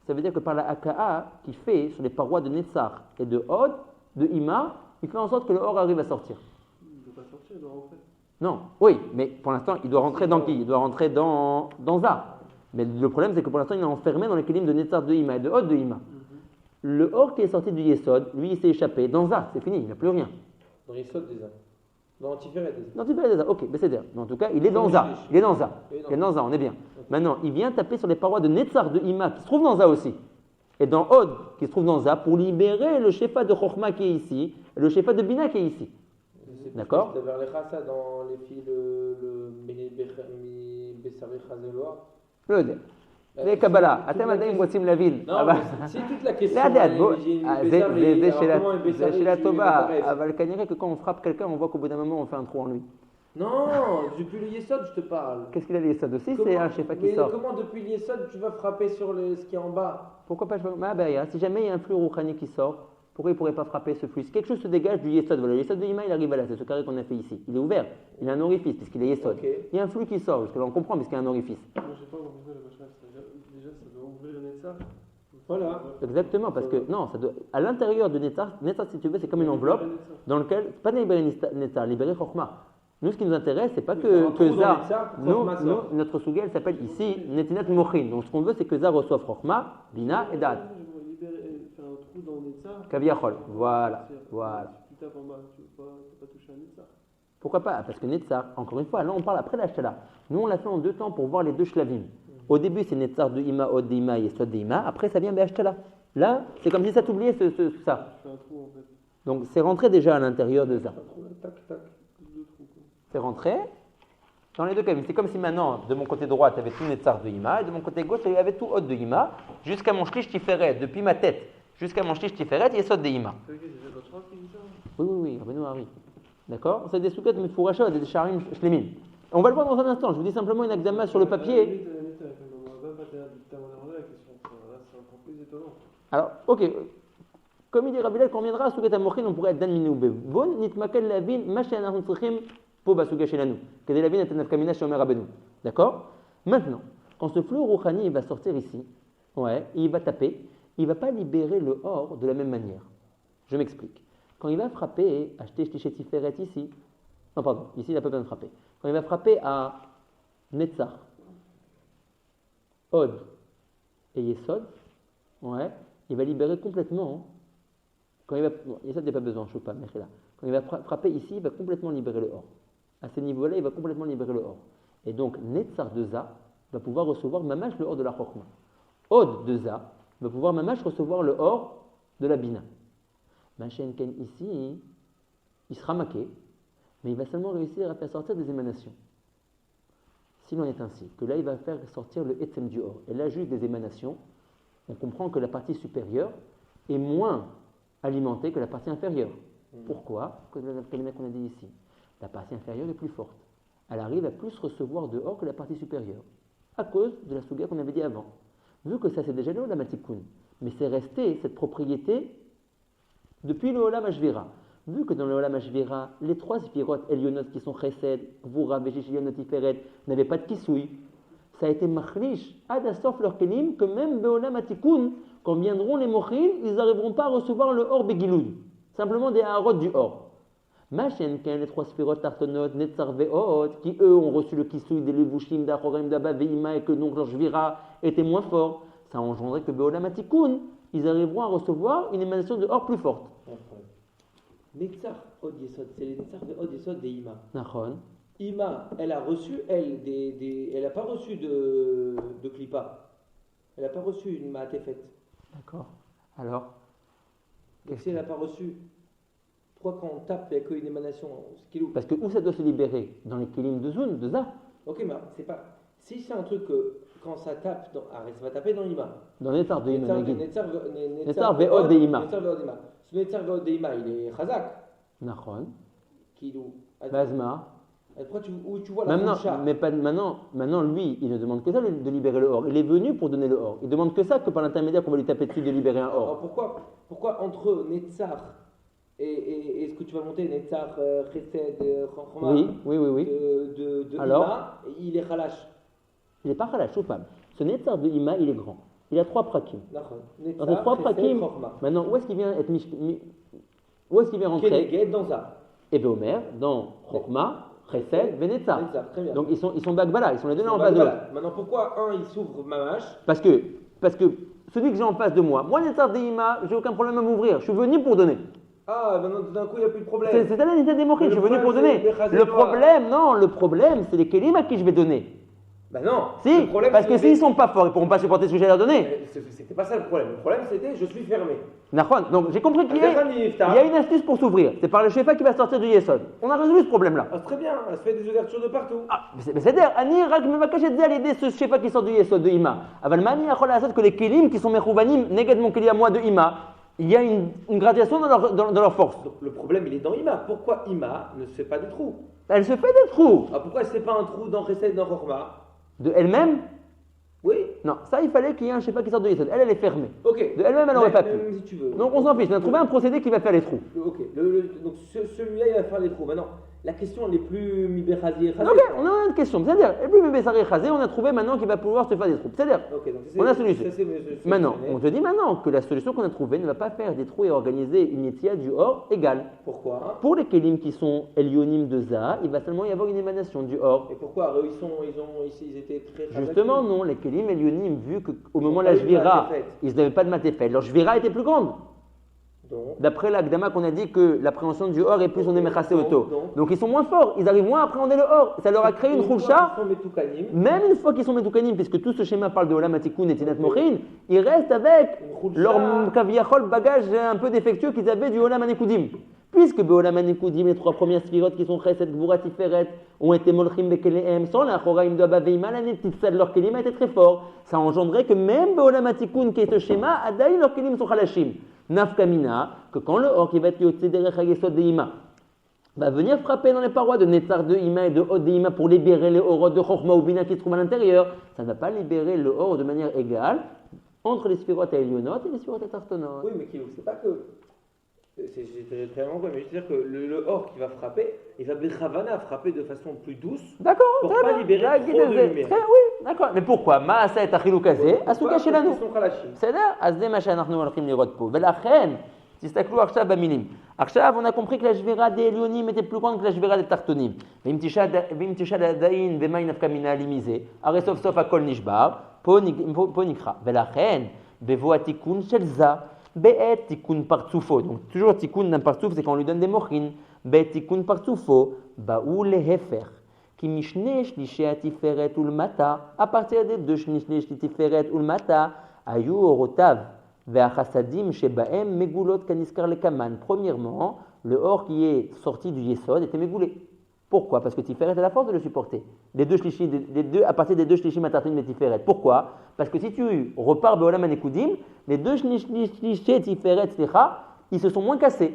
Ça veut dire que par la Aka'a qu'il fait sur les parois de Netzar et de Od, de Ima, il fait en sorte que le Or arrive à sortir. Il ne doit pas sortir, il doit rentrer. Non, oui, mais pour l'instant, il doit rentrer dans qui? Il doit rentrer dans Za. Mais le problème, c'est que pour l'instant, il est enfermé dans les kelim de Netzar de Ima et de Od de Ima. Le Or qui est sorti du Yesod, lui, il s'est échappé dans Za, c'est fini, il n'a plus rien. Dans les sols des âmes. Dans l'antiféret des âmes. Dans Tiferet des Za, ok, mais c'est-à-dire, mais en tout cas, il est dans Za. Il est dans Za. Il est dans Za, on est bien. Maintenant, il vient taper sur les parois de Netzar de Ima, qui se trouve dans Za aussi, et dans Od, qui se trouve dans Za, pour libérer le Shefa de Chokhma qui est ici, et le Shefa de Bina qui est ici. D'accord. Tu avais ça dans les filles, le Bessari Chazeloa. Le יודע. זה קבלה, אתם עדיין רוצים להבין. C'est toute la question. זה שאלה טובה, אבל כנראה que quand on frappe quelqu'un, on voit qu'au bout d'un moment, on fait un trou en lui. Non, depuis le Yesod, je te parle. Qu'est-ce qu'il a les Yesod aussi? C'est un Shefa qui sort. Mais comment depuis le Yesod, tu vas frapper sur ce qui est en bas? Pourquoi pas? Si jamais il y a un flux rouhani qui sort, pourquoi il ne pourrait pas frapper ce flux? Si quelque chose se dégage du Yesod, voilà, le Yesod de Ima, il arrive là, c'est ce carré qu'on a fait ici. Il est ouvert, il a un orifice, puisqu'il est Yesod. Okay. Il y a un flux qui sort, jusque là on comprend, puisqu'il y a un orifice. Moi, je sais pas comment on fait le machin. Déjà, ça doit ouvrir le Netzar. Voilà. Exactement, parce que non, ça doit, à l'intérieur de Netzar, si tu veux, c'est comme une enveloppe dans laquelle, c'est pas libérer Netzar, libérer Chokhma. Nous, ce qui nous intéresse, c'est pas que Za. Nous, notre sujet, elle s'appelle ici Netinat Mochin. Donc, ce qu'on veut, c'est que Za reçoive Chokhma, Bina et Da'at. Faire un trou dans le Netzar. Kaviachol. Voilà. Si tu tapes en bas, tu ne peux pas toucher un Netzar. Pourquoi pas? Parce que Netzar, encore une fois, là, on parle après la Shtala. Nous, on l'a fait en 2 temps pour voir les 2 shlavim. Au début, c'est Netzar de Ima, Od de Ima et Sod de Ima. Après, ça vient Be'ashtala. Là, c'est comme si ça t'oubliait ça. Tu fais un trou, en fait. Donc, c'est rentré déjà à l'intérieur de Za. Tac, tac. C'est rentré dans les 2 cas. C'est comme si maintenant, de mon côté droit, tu avais tout Netzar de Ima, et de mon côté gauche, tu avais tout Od de Ima, jusqu'à mon Shlish Tiferet, depuis ma tête, jusqu'à mon Shlish Tiferet, et Sod de Ima. Oui, Rabbeinu Hari. D'accord? C'est des soukets Mefourachot, des Sharim Shlemim. On va le voir dans un instant, je vous dis simplement une akdama sur le papier. Alors, ok. Comme il dit Rabbi Hillel, quand on viendra à Souket Amochin, on pourrait être Dan Minou Bevon, Nitmakel Lavin, Machin Ahun Tzrichim, Po Basuga Shelanu. Kedé Lavin et Nafkamina Shomer Rabbeinu. D'accord? Maintenant, quand ce flot Rouhani va sortir ici, il va taper, il ne va pas libérer le or de la même manière. Je m'explique. Quand il va frapper, acheter Shlichet Tiferet ici, non, pardon, ici il n'a pas besoin de frapper. Quand il va frapper à Netzar, Od et Yesod, il va libérer complètement. Quand il va, Yesod n'a pas besoin, je ne sais pas, Mechila. Quand il va frapper ici, il va complètement libérer le or. À ce niveau-là, il va complètement libérer le or. Et donc, Netzar de Za va pouvoir recevoir mamash le or de la Chokhma. Od de Za va pouvoir mamash recevoir le or de la Bina. Machenken ici, il sera maqué, mais il va seulement réussir à faire sortir des émanations. S'il en est ainsi, que là il va faire sortir le etzem du or, et là juste des émanations, on comprend que la partie supérieure est moins alimentée que la partie inférieure. Pourquoi? Parce que la qu'on a dit ici, la partie inférieure est plus forte. Elle arrive à plus recevoir de or que la partie supérieure, à cause de la souga qu'on avait dit avant. Vu que ça c'est déjà le Olam HaTikun, mais c'est resté cette propriété depuis le Olam HaShvira. Vu que dans le Olam HaShvira, les 3 spirot Elionot qui sont Chesed, Gvura, Veshishiyonot, Tiferet, n'avaient pas de kisui, ça a été machlish, ad asof leur kelim, que même Beolam HaTikun, quand viendront les mochim, ils n'arriveront pas à recevoir le or Begilud, simplement des harot du or. Machenken, les 3 spirot Tartonot, Netzar Ve'ot, qui eux ont reçu le kisui des Levushim, d'Achorem, d'Abba, Ve'ima, et que donc leur Shvira était moins fort, ça a engendré que Beolam HaTikun, ils arriveront à recevoir une émanation de or plus forte. Netzar Od Yesod, c'est les Netzar Od Yesod des Ima. Nachon. Ima, elle a reçu, elle n'a pas reçu de Klippa. Elle n'a pas reçu une Maatefet. D'accord. Alors Donc si elle n'a pas reçu, pourquoi quand on tape, il n'y a qu'une émanation? Parce que où ça doit se libérer? Dans les kilim de Zun, de Za. Ok, mais c'est pas. Si c'est un truc que quand ça tape, ça va taper dans l'Ima. Dans Netzar de Ima. Netzar Ve'od de Ima. Ce Netzar Ve'od de Ima, il est Chazak. Nachon. Kilo. Bazma. Pourquoi où tu vois la Maintenant, Khoucha? mais pas, maintenant, lui, il ne demande que ça de libérer le or. Il est venu pour donner le or. Il demande que ça, que par l'intermédiaire qu'on va lui taper dessus de libérer un Alors or. pourquoi entre Netzar et ce que tu vas monter, Netzar, Chesed, Chorma, Oui. de Alors Ima, il est Khalash. Il n'est pas Khalash, Choufam. Ce Netzar de Ima, il est grand. Il a 3 prakim. D'accord. Dans ces 3 prakim, maintenant, où est-ce qu'il vient être où est-ce qu'il vient rentrer Keneged dans ça. Et Omer, dans Chorma, Chesed, Venetzar. Très bien. Donc ils sont Bagbala, ils sont les deux en face de l'autre. Maintenant, pourquoi un il s'ouvre Mamash? Parce que celui que j'ai en face de moi, Netzar de Ima, j'ai aucun problème à m'ouvrir. Je suis venu pour donner. Ah, maintenant d'un coup il n'y a plus de problème. C'est un état démocratique, je suis venu pour donner. Le problème, c'est les kélim à qui je vais donner. Ben non. Si, le problème, parce que s'ils ne sont pas forts, ils ne pourront pas supporter ce que j'ai à leur donner. C'était pas ça le problème. Le problème c'était je suis fermé. Donc j'ai compris qu'il y a une astuce pour s'ouvrir. C'est par le shefa qui va sortir du Yesod. On a résolu ce problème-là. Ah, très bien, elle se fait des ouvertures de partout. Ah, mais c'est-à-dire, Ani Rak Mevakash à l'aider ce shefa qui sort du Yesod de Ima. Aval Mani Achol Asad que les kélim qui sont mechouvanim, neged mon kéli à moi de Ima, il y a une gradation dans leur force. Donc le problème il est dans Ima. Pourquoi Ima ne se fait pas des trous? Elle se fait des trous. Ah, pourquoi elle ne se fait pas un trou dans Chesed, dans Chorma? De elle-même? Oui. Non, ça il fallait qu'il y ait un shefa qui sorte de Yesod. Elle est fermée. Ok. De elle-même, elle n'aurait pas pu. Même si tu veux. Donc on s'en fiche, on a trouvé un procédé qui va faire les trous. Ok. Donc celui-là il va faire les trous. Maintenant, la question elle est plus Mibéchazi et Chazé. Ok, on a une question. C'est-à-dire, et puis Mébessari et Chazé, on a trouvé maintenant qu'il va pouvoir se faire des trous. C'est-à-dire, Ok, donc on a solution. c'est Maintenant, on te dit maintenant que la solution qu'on a trouvée ne va pas faire des trous et organiser une étiade du or égale. Pourquoi? Pour les kélim qui sont Elionim de Za, il va seulement y avoir une émanation du or. Et pourquoi? Eux, ils étaient très Justement, non, les kélim Elionim, vu qu'au moment de pas la eu de Jvira, matéfet. ils n'avaient pas de matéfet, leur Jvira était plus grande. Donc, D'après l'Agdama qu'on a dit que l'appréhension du or est plus on est mechasé auto. donc. Donc ils sont moins forts, ils arrivent moins à appréhender le or. Ça leur a créé une khulsha. Même une fois qu'ils sont Metoukanim, puisque tout ce schéma parle de Olam Atikoun et Tinat Mochin, ils restent avec leur kaviachol bagage un peu défectueux qu'ils avaient du Olam Anekoudim. Puisque Olam Anekoudim, les 3 premières sphirotes qui sont Chesed, Gvura, Tiferet, ont été Molchim Bekelehem, sans la Choraim de Abaveima, la Netitsa de leur kelim a été très fort. Ça engendrait que même Olam Atikoun, qui est ce schéma, Adaï, leurs kelim sont Chalashim. Nafkamina, que quand le or qui va être yotzé derrière Hayesod de Ima va venir frapper dans les parois de Netzar de Ima et de Hod de Ima pour libérer les orot de Chochma ou Bina qui se trouvent à l'intérieur, ça ne va pas libérer le or de manière égale entre les sphirotes à Elionot et les sphirotes à Tartonot. Oui, mais c'est pas que. C'est très long, mais je veux dire que le or qui va frapper, il va Bechavana frapper de façon plus douce. D'accord, pour très pas bien. libérer trop de lumière. Oui, d'accord. Mais pourquoi Maasa et Achilou Kazé, Asuka Shelanu. C'est-à-dire, Azde Macha Nachnu Alchim Lirot Po. Velachen, Tistaklu Arshav Bamilim. Arshav, on a compris que la Jvira des Elionim était plus grande que la Jvira des Tartonim. Vimtisha Dain, Vemain Nafkamina Limisé, Aresov Sof Akol Nishbar, Ponikra. Velachen, Bevo Atikun Shelza. Be'et tikun partsoufo. Donc, toujours tikun d'un partsouf, c'est quand on lui donne des mochin. Be'et tikun partsoufo, ba'ou lehefer. Qui mishne shliché atiferet ou le mata. À partir des 2 shliché atiferet ou le mata, ayu orotav. Ve'achasadim shebaem megulot kaniskar le kaman. Premièrement, le or qui est sorti du yesod était mégoulé. Pourquoi? Parce que Tiferet a la force de le supporter. À partir des 2 shlichim atartonim et Tiferet. Pourquoi? Parce que si tu repars Be'olam Anekoudim, les 2 shlichim Tiferet, ils se sont moins cassés.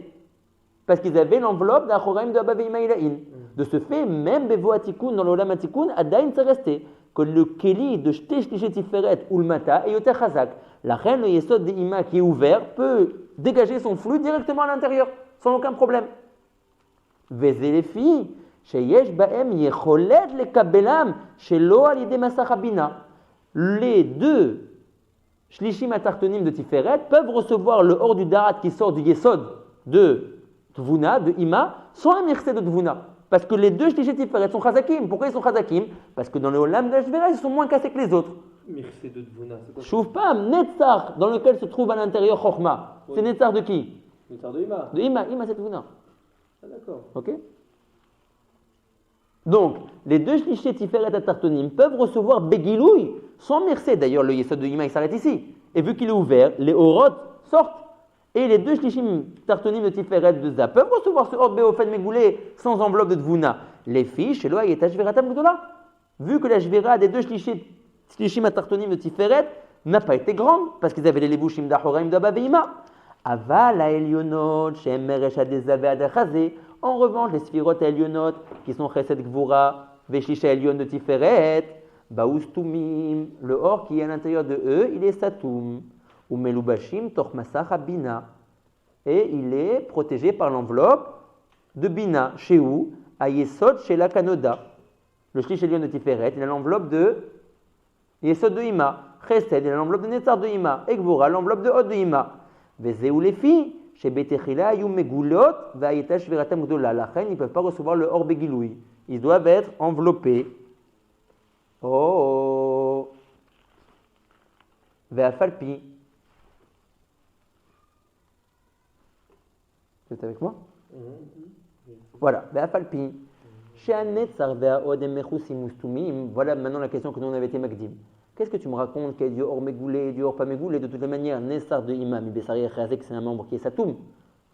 Parce qu'ils avaient l'enveloppe d'Achoraim de Abba Veima Ilahin. De ce fait, même Bevo Atikoun dans l'Olam Atikoun, Adain s'est resté. Que le Keli de Shte Shliché Tiferet ou le Mata est Yoter Chazak. La reine, le Yesod de Ima qui est ouvert, peut dégager son flux directement à l'intérieur, sans aucun problème. Vezé les filles. שיש בהם יכולת לקבלם שלא על ידי מסך הבינה. Les 2 shlichim atartonim de Tiferet peuvent recevoir le or du darat qui sort du yesod de Tvuna, de Ima, sans un mircé de Tvuna. Parce que les 2 shlichim Tiferet sont chazakim. Pourquoi ils sont chazakim? Parce que dans le olam de la Shvera, ils sont moins cassés que les autres. Mircé de Tvuna, c'est quoi? Shuvpam, Netzar, dans lequel se trouve à l'intérieur Chochma. Oui. C'est Netzar de qui? Netzar de Ima. De Ima, Ima c'est Tvuna. Ah d'accord. Ok. Donc, les 2 shlichés Tiferet et Tartonim peuvent recevoir Begilouï sans mercé. D'ailleurs, le Yesod de Ima, il s'arrête ici. Et vu qu'il est ouvert, les Orot sortent. Et les 2 shlichim Tartonim de Tiferet de Za peuvent recevoir ce Or Beofen Megoulé sans enveloppe de Tvuna. Les filles, chez Loa, Yeta Jveratam Gdola. Vu que la Jvera des 2 shlichim Tartonim de Tiferet n'a pas été grande, parce qu'ils avaient les Levushim d'Achoraim d'Abba Veima. Aval à Elionot, Shem Meresh Adezave Adachazé. En revanche, les Sfirot Elionot, qui sont Chesed Gvura, Veshisha Elion de Tiferet, Baoustumim, le or qui est à l'intérieur de eux, il est Satum. Ou Melubashim, Tormasach Bina. Et il est protégé par l'enveloppe de Bina. Chez où? À Yesod, chez la Kanoda. Le Shlish Elion de Tiferet, il a l'enveloppe de Yesod de Ima. Chesed, il a l'enveloppe de Netzar de Ima. Et Gvura, l'enveloppe de Hod de Ima. Vezeu les filles. Chez Betechila, Yum Megulot, Vaïtash Veratam Gdola. La reine, ils ne peuvent pas recevoir le or Begiloui. Ils doivent être enveloppés. Oh! Ve'afalpi. Vous êtes avec moi? Voilà. Ve'afalpi. She'anetzar ve'aod emechusim mustumim. Voilà maintenant la question que nous on avait été Magdim. Qu'est-ce que tu me racontes qu'il y a du or mégoulé, du or pas mégoulé? De toutes les manières, Nessar de Imam, Ibessari et Chazek, c'est un membre qui est Satoum.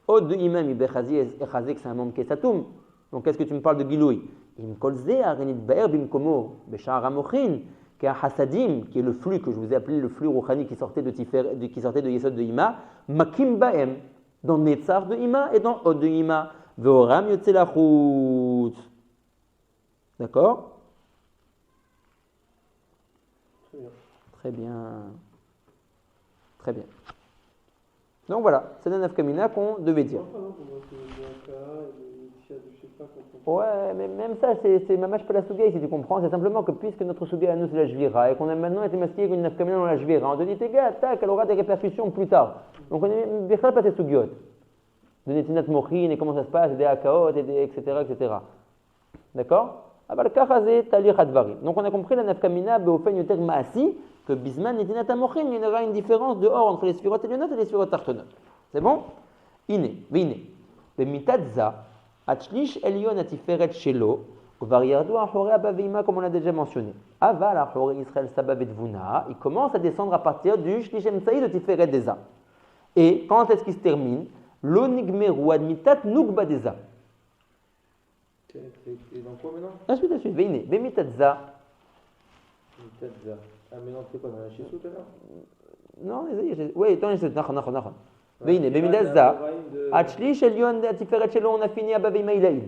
Od de Imam, Ibessazi et Chazek, c'est un membre qui est Satoum. Donc qu'est-ce que tu me parles de Giloui? Im kolze arenit baer bimkomo, Beshar Amochin, qui est un Hasadim, qui est le flux que je vous ai appelé le flux Rouhani qui sortait de Yesod de Ima, Makim Baem, dans Netzar de Ima et dans Od de Ima. Veoram Yotzelachut. D'accord? Très bien. Très bien. Donc voilà, c'est le nafkamina qu'on devait dire. Ouais, mais même ça, c'est mamash pas la souga, si tu comprends. C'est simplement que puisque notre souga à nous c'est la jvira et qu'on a maintenant été masqué avec une nafkamina dans la jvira, on te dit, gars, tac, elle aura des répercussions plus tard. Donc on est bien pas tes sougiot. De netinat mochin et comment ça se passe, des akaot, etc., etc. D'accord? Donc on a compris la nafkamina beofen yoter maasi que bisman netinat amochin, il y aura une différence de or entre les sphirot elionot et les sphirot tartonot. C'est bon? Iné, vine, bemitadza, achlish elion atiferet shelo, variardo achore abaveima comme on l'a déjà mentionné. Aval achore Israël sabavet vuna, il commence à descendre à partir du shlish emsaï de tiferet deza. Et quand est-ce qu'il se termine? Lo nigmeru admitat nugba deza. Et dans quoi maintenant? La suite, Veine, Bemitadza. Mitadza. Ah, mais non, c'est quoi dans la Chissou tout à l'heure? Non, oui, attends, Nachon. Veine, Bemitadza. Achlish Elion, Tiferet Shelo, on a fini à Baveima Ilaïl.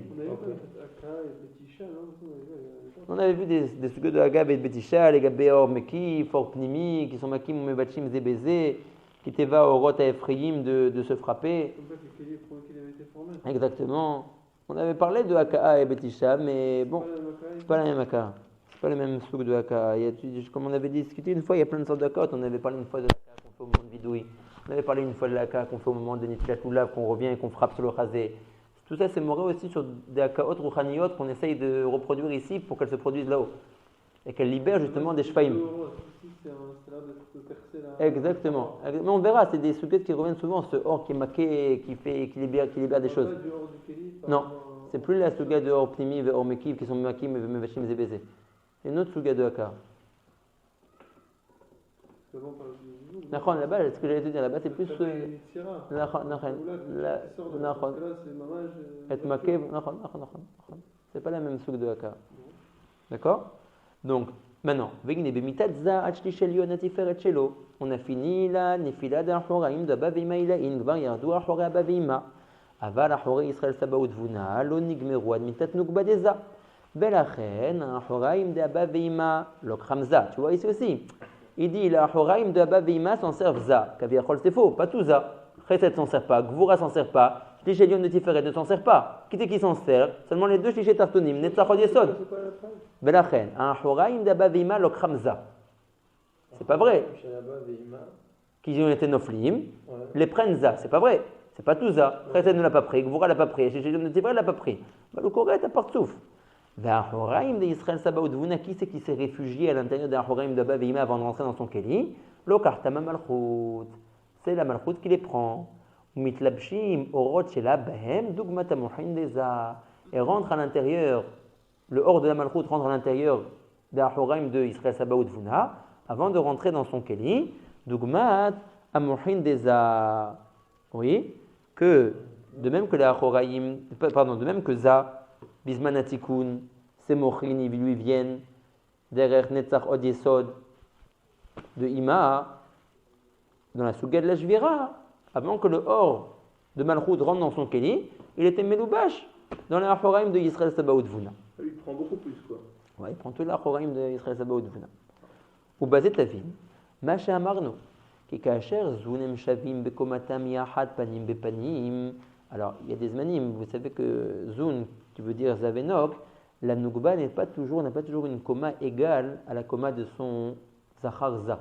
On avait vu des sujets de Agab et de Betisha, les Gabéor Meki, Fort Pnimi, qui sont Makim ou Mebachim Zébézé, qui t'éva au Rot à Ephraim de se frapper. Exactement. On avait parlé de Haka et Betisha, mais bon, c'est pas la même Haka. C'est pas le même souk de Haka. Comme on avait discuté une fois, il y a plein de sortes d'Haka. On avait parlé une fois de l'Haka qu'on fait au moment de Vidoui. On avait parlé une fois de l'Haka qu'on fait au moment de Nitlat Oulav, qu'on revient et qu'on frappe sur le Chazé. Tout ça, c'est moré aussi sur des Hakaot, Rouchaniot, qu'on essaye de reproduire ici pour qu'elles se produisent là-haut. Et qu'elles libèrent justement des Shfaim. Exactement. Mais on verra, c'est des soukettes qui reviennent souvent, ce or qui est maqué, qui libère des choses. Non, c'est plus la souga de or pnimi et or mekiv qui sont makim et mevashim zébézé. C'est une autre souga de haka. Là-bas, ce que j'allais te dire, là-bas, c'est plus. C'est pas la même souga de haka. D'accord? Donc, maintenant, on a fini la nefila d'Achoraim de Baveima Ilaïn, Gvar Yardu Achora Baveima. Aval Achore Israël Sabaout Vuna, Lo Nigmeru Admitat Nukba Deza. Belachen, Achoraim de Baveima, Lok Hamza. Tu vois ici aussi. Il dit, la Achoraim de Baveima s'en servent za. Kaviachol, c'est faux, pas tout za. Chesed s'en sert pas, Gvura s'en sert pas. Shlichelion de Tiferet ne s'en sert pas. Qui s'en sert? Seulement les deux shlichet tartonim, Netzachod Yesod. Belachen, un Horaim d'Abaveima Lok Hamza. C'est pas vrai. Qui ont été noflim, les prennent za. C'est pas vrai. C'est pas tout za. Chesed ne l'a pas pris, Gvura l'a pas pris, Shlichelion de Tiferet l'a pas pris. Le Koré à part souffle. D'un Horaim d'Israël Sabaout Vuna, qui c'est qui s'est réfugié à l'intérieur d'un Horaim d'Abaveima avant de rentrer dans son Keli? Lokartama Malchut. C'est la Malchut qui les prend. Mitlabshim orot shela bahem dugmat amochin deza. Et rentre à l'intérieur, le hors de la malchut rentre à l'intérieur d'Ahoraim de Israël Sabaout Vuna, avant de rentrer dans son keli, dugmat amochin deza. Oui, que de même que les Ahoraim, de même que za, bismanatikun, ces mochin, ils lui viennent derrière Netzach Od Yesod de Ima, dans la Suga de la Jvira. Avant que le or de Malchut rentre dans son Keli, il était Meloubash dans les Achoraim de Yisrael Sabaoth Vuna. Lui, il prend beaucoup plus, quoi. Ouais, il prend tous les Achoraim de Yisrael Sabaoth Vuna. Ou basé Tavin, Macha Amarno, qui kacher Zunem Shavim Bekomatam Yahad Panim Bepanim. Alors, il y a des zmanim, vous savez que Zun, qui veut dire Zavenok, la Nugba n'a pas toujours une coma égale à la coma de son Zachar Za.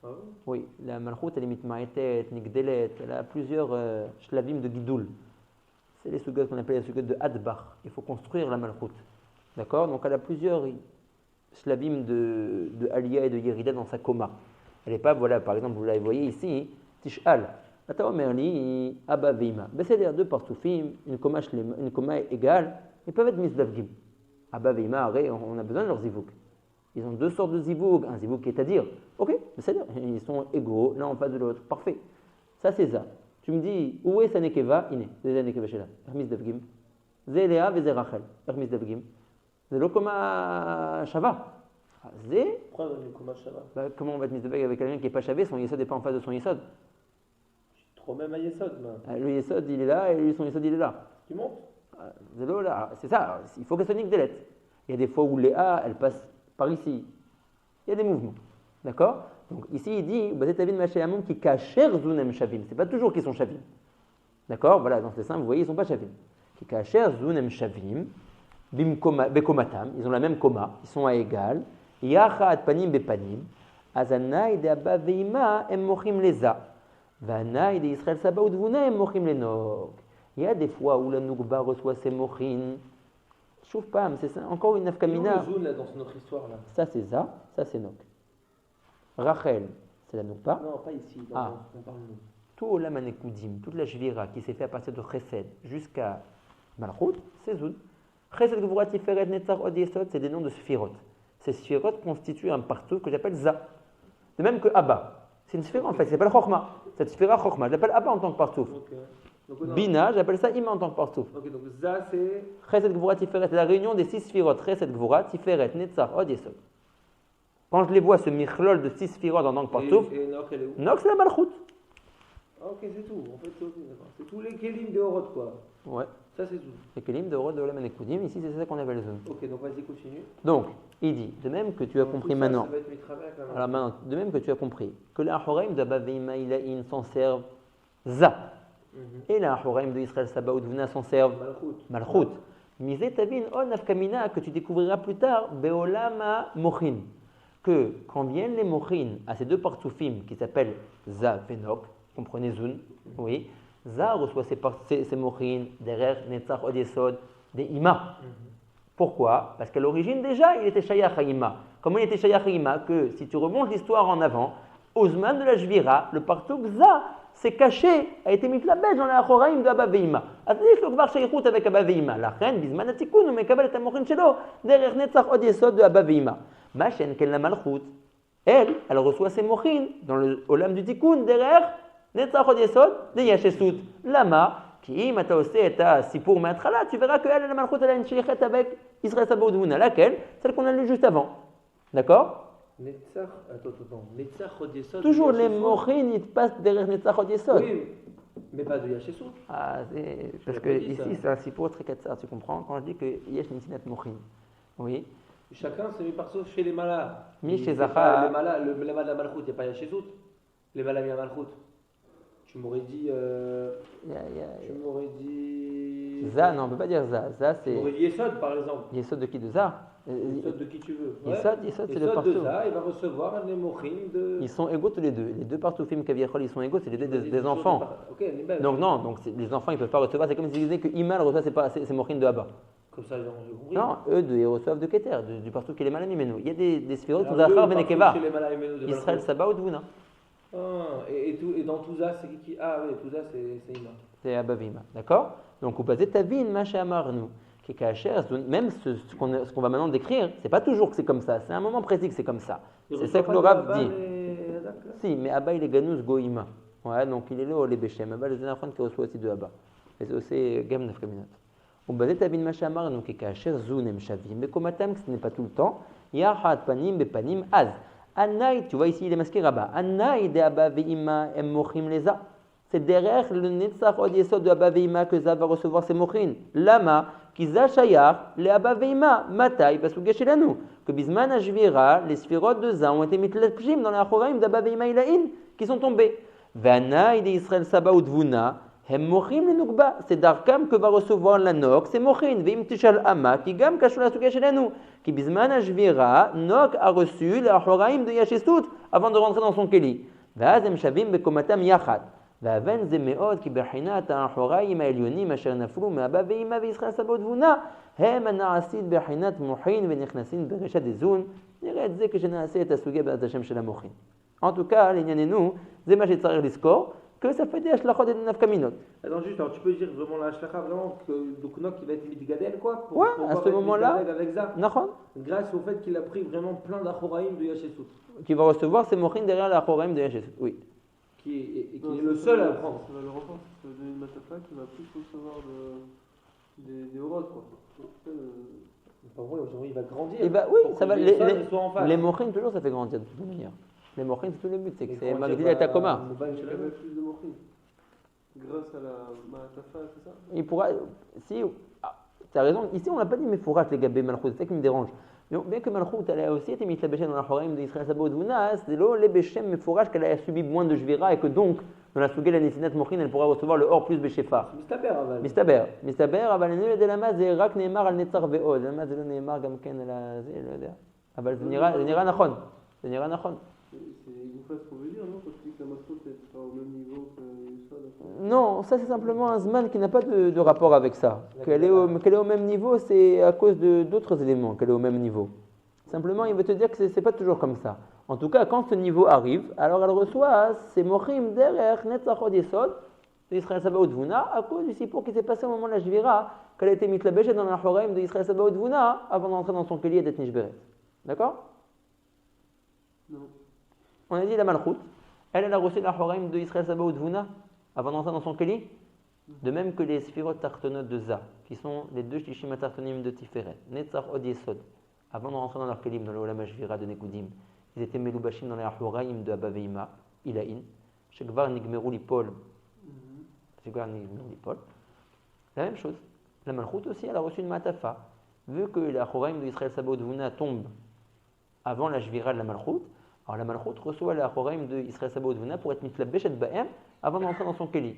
Ah oui. Oui, la Malchut, elle est mitmaetet, nigdelet, elle a plusieurs shlavim de Gidoul. C'est les sugots qu'on appelle les sugots de Adbar. Il faut construire la Malchut. D'accord? Donc elle a plusieurs shlavim de Aliyah et de Yerida dans sa coma. Elle n'est pas, voilà, par exemple, vous la voyez ici, Tish'al. Ata Omerli, Abba Veima. C'est-à-dire deux partoufim, une coma égale, ils peuvent être misdavgim. Abba Veima, on a besoin de leur zivouk. Ils ont deux sortes de zivouk. Un zivouk qui est à dire, ok, c'est-à-dire, ils sont égaux l'un en face de l'autre. Parfait. Ça, c'est ça. Tu me dis, où est sa nekeva? Iné, c'est la nekeva shela. Hermis davgim. Zé Léa ve zé Rachel. Hermis davgim. Zé lo koma shava. Zé. Pourquoi on est comme un Shabbat? Comment on va être mis avec quelqu'un qui n'est pas chavé? Son yesod n'est pas en face de son yesod. Trop même à Yesod, man. Le yesod, il est là et lui, son yesod, il est là. Tu montes? Zélo, là. C'est ça. Il faut qu'elle soit nigdelet. Il y a des fois où Léa, elle passe par ici. Il y a des mouvements. D'accord? Donc ici, il dit, Bazet Machéamum qui kacher zunem shavim. C'est pas toujours qu'ils sont shavim. D'accord? Voilà, dans ces seins, vous voyez, ils ne sont pas shavim. Qui kacher zunem shavim, bekomatam, ils ont la même coma, ils sont à égal. Yachat panim bepanim, azanaï de abba veima em mochim leza. Vanaï de Israël Sabaoth Vuna em mochim lenok. Il y a des fois où la Nugba reçoit ses mochin. Chouf pam, c'est ça, encore une nafkamina. Où le Zoun, là, dans notre histoire, là? Ça c'est ça c'est Nok. Rachel, c'est la Nukba. Non, pas ici, on parle de nous. Tout Olam Anekudim, toute la Shvira qui s'est fait à partir de Chesed jusqu'à Malchut, c'est Zoun. Chesed Gvura Tiferet Netzach Od Yesod, c'est des noms de Sphirot. Ces Sphirot constituent un partout que j'appelle Za. De même que Abba. C'est une Sphira en fait, ça s'appelle Chochma. Cette Sphira Chochma, je l'appelle Abba en tant que partout. Okay. Bina, j'appelle ça Ima en tant que partout. Ok, donc Za, c'est. Chesed Gvura Tiferet, c'est la réunion des 6 Sphirot. Chesed Gvura Tiferet Netzach Od Yesod. Quand je les vois, ce michlol de 6 Sphirot en tant que partout, Et Nok, elle est où? Nok c'est la Malchut. Ah, ok, c'est tout. En fait, c'est ok, d'accord. C'est tous les Kélim de Horod, quoi. Ouais. Ça, c'est tout. Les Kelim de Rod de Olam Anekudim, ici c'est ça qu'on appelle Zoun. Ok, donc vas-y, continue. Donc, il dit, de même que tu as compris maintenant, Ça va être mes travaux avec la main. alors maintenant, de même que tu as compris que la Horaim de Baveima Ilaïn s'en servent Za, et la Horaim de Israël Sabaoth Vuna s'en servent Malchut. Misé Tavin On Nafkamina, que tu découvriras plus tard, Beolama Mochin. Que quand viennent les Mochin à ces deux partoufim qui s'appellent Za Venok, comprenez Zoun, oui, Za reçoit ses Mochin derrière Netzach Od Yesod des Ima. Pourquoi? Parce qu'à l'origine déjà, il était Shayach à Ima. Comment il était Shayach à Ima? Que si tu remontes l'histoire en avant, Osman de la Jvira, le partouk Za, s'est caché, a été mis la bête dans la Achoraim de Abba Veima. Attention, le Gvar Shaychut avec Abba Veima. La reine, Bizman Atikun, ou Mekabel et Amochin Shelo, derrière Netzach Od Yesod de Abba Veima. Machen, qu'elle la Malchut, elle reçoit ses Mochin dans le Olam du Tikkun, derrière Netzach Od Yesod de Yashesut. Lama, qui m'a aussi été si pour mettre là, tu verras qu'elle, la Malchut, elle a une shlichet avec Israël Sabaoth Vuna, laquelle? Celle qu'on a lue juste avant. D'accord? Netzach, attends. Netzach Od Yesod. Toujours les Mochin, ils passent derrière Netzach Od Yesod. Oui, mais pas de Yashesut. Ah, parce que ici, c'est un sipur très katsar, tu comprends? Quand je dis que Yesh Nitinat Mochin. Oui. Chacun s'est mis par sauf chez les malades. Mi chez Les Zachar. malades, le malade de la Malchut, il n'y a pas Yashesut. Les malades de la Malchut. Tu m'aurais dit. Tu m'aurais dit. Za, non, on ne peut pas dire Za. Za, Tu c'est. m'aurais dit Yesod, par exemple. Yesod de qui? De Za. Yesod de qui tu veux. Yesod, c'est le Yesod partout. de ça, il va recevoir un Mochin de. Ils sont égaux tous les deux. Les deux partoufim Kaviachol, ils sont égaux, c'est les deux des enfants. Ok, on est belle. Donc non, donc les enfants ils ne peuvent pas recevoir. C'est comme s'ils disaient que Imal reçoit ses Mochin de Abba. Comme ça, j'ai compris. Non, eux ils reçoivent de Keter, du partout qui est les malami menou. Il y a des sphirot, Alors, Zachar eux, Benekeva. chez les malades de Malchut. Israël Sabaoth Vuna. Ah, et dans tout ça, c'est qui? Ah oui, tout ça, c'est Ima. C'est Abba Vima. D'accord? Donc, vous basez ta vie, Macha Amarnu. Qui est Kacher, même ce qu'on va maintenant décrire, c'est pas toujours que c'est comme ça. C'est un moment précis que c'est comme ça. C'est ça que le Rav dit. Si, mais Abba il est Ganous Goïma. Ouais, donc il est là au Lebeshem. Abba, le Zénaphon qui reçoit aussi de Abba. Et c'est aussi Gam Nefkaminat. Vous basez ta vie, Macha Amarnu. Qui est Kacher, Zunem Shavim. Mais comme Atam, ce n'est pas tout le temps. Yahad Panim, Bepanim, Az. Anaï, tu vois ici, il est masqué Rabba. Anaï de Abba Veima, Em Mochim Leza. C'est derrière le Netzach Od Yesod de Abba Veima que Za va recevoir ses Mochin. Lama, כי זה השייך לאבא ואמא. מתי? בסוגיה שלנו. Que בזמן השבירה, les sphirotes de za ont été מתלבשים dans l'achoraim d'Abba ואמא עילאין, qui sont tombés. והנאי לישראל סבא ותבונה, הם מוחים לנוגבה. C'est דרכם que va recevoir la nok, c'est מוחין. ואם תשאל אמה, כי גם קשור לסוגיה שלנו. כי בזמן השבירה, נוק a reçu l'achoraim de ישסות, avant de rentrer dans son כלי. ואז הם שווים בקומתם יחד. והבן זה מאוד כי בחינת האחוריים העליונים אשר נפלו מאבא ואמא וישראל סבא ותבונה הם הנעשית בחינת מוחין ונכנסים ברשת איזון. נראה את זה כשנעשה את הסוגיה בעזרת השם של המוחין. En tout cas, לענייננו, זה מה שצריך לזכור, que ça fait des השלכות et des nafkamiנות. Attends, juste, alors tu peux dire vraiment la hashkacha, vraiment, que donc Nok il va être mitgadel quoi pour, Ouais, pour à pas ce être moment-là, mitgadel avec ça, נכון, grâce au fait qu'il a pris vraiment plein d'achoraïm de Yashesut, qui va recevoir ses mochines derrière l'achoraim de Yeshesut. Oui. qui Non, est le seul à prendre. Ça va le renforcer, ça va donner une matafa qui va plus recevoir des horreurs, quoi. Pas vrai, aujourd'hui il va grandir. Et bah oui, pour ça que va. les femmes soient en face. Les mochines, toujours, ça fait grandir de toute manière. Les mochines, c'est tout le but, c'est que Et c'est grandir, Magdil et bah, Takoma. on va Il chez y la avait meuf. plus de morphine. Grâce à la matafa, c'est ça? Il pourra, si, tu as raison, ici on n'a pas dit Mefourach les gabés Malchut, c'est ça qui me dérange. Mais bien que Malchut, elle a aussi été mise la béchem dans la Choraim d'Israël Sabot Vuna, c'est là les béchem Mefourach qu'elle a subi moins de Jvira et que donc, dans la Sougel la Nesinat Mochin, elle pourra recevoir le hors plus Béchefa. Mistaber, Aval. Mistaber, אבל אני לא יודע למה זה רק נאמר על נצח ועוד, למה זה לא נאמר גם כן על זה, לא יודע. אבל זה נראה נכון, זה נראה נכון. C'est une fois ce qu'on veut dire, non? Quand tu dis que la matrose est au même niveau que ça, d'accord. Non, ça c'est simplement un Zman qui n'a pas de rapport avec ça. Qu'elle est au même niveau, c'est à cause d'autres éléments qu'elle est au même niveau. Simplement, il veut te dire que c'est pas toujours comme ça. En tout cas, quand ce niveau arrive, alors elle reçoit ses mochim derrière Netzachod Yesod d'Israël Sabaoth Vuna à cause du sipour qui s'est passé au moment de la Jvira, qu'elle a été mitlabéchée dans la Choraim d'Israël Sabaoth Vuna avant d'entrer dans son keli et d'être nishberet. D'accord? Non. On a dit la Malchut, elle a reçu la Choraim de Israël Sabaoth Vuna avant d'entrer dans son keli, de même que les Sphirot Tartonot de Za, qui sont les deux Shishim Tartonim de Tiferet, Netzachod Yesod, avant de rentrer dans leur kelim, dans le Olam HaShvira de Nekudim, ils étaient meloubashim dans les Achoraim de Abba Veima, Ilaïn, Shekvar Nigmeru Lipol, Shekvar Nigmeru Lipol. La même chose, la Malchut aussi, elle a reçu une matafa. Vu que les Achoraim de Israël Sabaoth Vuna tombent avant la Shvira de la Malchut, alors la Malchut reçoit les Achoraim de Israël Sabaoth Vuna pour être mitlabeshet ba'em avant d'entrer dans son keli.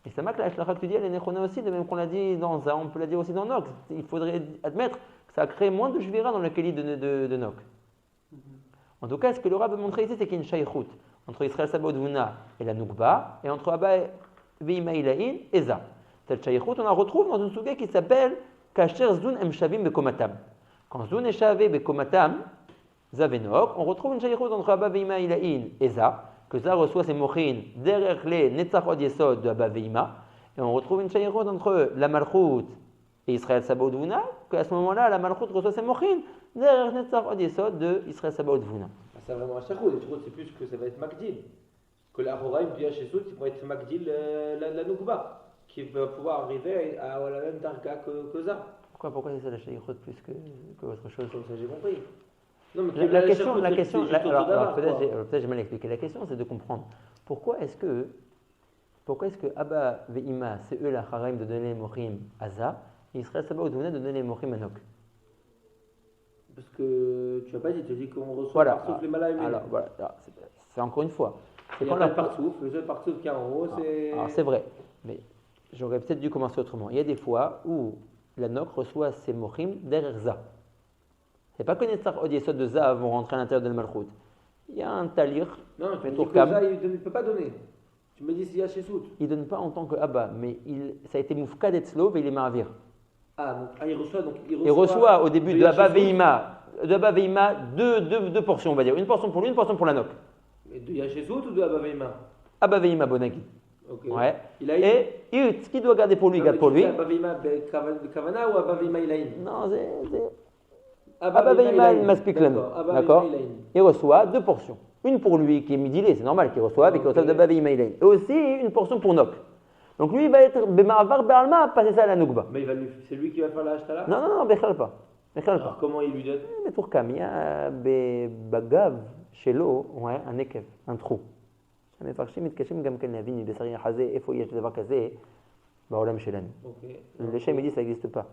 Et c'est marque la Shlachat que tu dis, elle est nechona aussi, de même qu'on l'a dit dans Za, on peut la dire aussi dans Nok. Il faudrait admettre que ça a créé moins de Shvira dans le keli de Nok. En tout cas, ce que le Rav veut montrer ici, c'est qu'il y a une shaykhout entre Israël Sabaoth Vuna et la Nukba, et entre Abba Veima Ilaïn et Za. Cette shaykhout, on la retrouve dans une souga qui s'appelle Kasher Zun Em Shavim Bekomatam. Quand Zun est Shavé Bekomatam, Za Venok, on retrouve une shaykhout entre Abba Veima Ilaïn et Za, que Za reçoit ses mochin derrière les Netzachod Yesod de Abba Veima, et on retrouve une shaykhout entre la Malchut et Israël Sabaoth Vuna, qu'à ce moment-là, la Malchut reçoit ses mochin derrière Netzachod Yesod de Israël Sabaoth Vuna. C'est vraiment un shachoud, et c'est plus que ça va être Magdil. Que la Horaïm du Yashesut, ils vont être Magdil la Nukba, qui va pouvoir arriver à la même darga que ça. Pourquoi c'est ça la shaykhout plus que autre chose? Comme ça j'ai compris. Non, mais La question, alors peut-être j'ai mal expliqué. La question, c'est de comprendre pourquoi est-ce que Abba Veima, c'est eux la Haraim de donner les Mochim à Za, et Israël Sabaoth Vuna de donner les Mochim à Nok. Parce que tu n'as pas dit, tu as dit qu'on reçoit Voilà. par souffle les malades. Alors voilà, c'est encore une fois. Il n'y a pas de par souffle, le seul par souffle qu'il y a en haut, c'est. Alors c'est vrai, mais j'aurais peut-être dû commencer autrement. Il y a des fois où la Nok reçoit ses Mochim derrière Za. C'est pas que les Netzachod Yesod de Za vont rentrer à l'intérieur de la Malchut. Il y a un talir. Non, tu me dis que ça, il ne peut pas donner. Tu me dis s'il y a chez Sout. Il ne donne pas en tant que Abba, mais ça a été Moufkad Etzlov et il est Ma'avir. Il reçoit donc. Il reçoit au début de Abba Veima deux portions, on va dire. Une portion pour lui, une portion pour la Nok. Et de Yachesut ou de Abba Veima? Abba Veima Bonaki. Okay. Ouais. Et ce qu'il doit garder pour lui, il garde pour lui. Abba Veima Kavana ou Abba Veima Ilaïn? Non, c'est. Abba Veima Maspik Lano. D'accord. Il reçoit deux portions. Une pour lui qui est midilé, c'est normal qu'il reçoive, et qu'il reçoive d'Abba Veima Ilaïn. Et aussi une portion pour Nok. Donc lui, il va être Bema'avar Be'alma, passer ça à la Nukba. Mais c'est lui qui va faire la hashtala? Non, Bechal pas. Alors comment il lui donne? Mais pour Kam, il y a Bagav, chez l'eau, un ekev, un trou. המפרשים מתקשים גם כן להבין מבשרי החזה, איפה יש דבר כזה בעולם שלנו. Les Shem disent ça n'existe pas.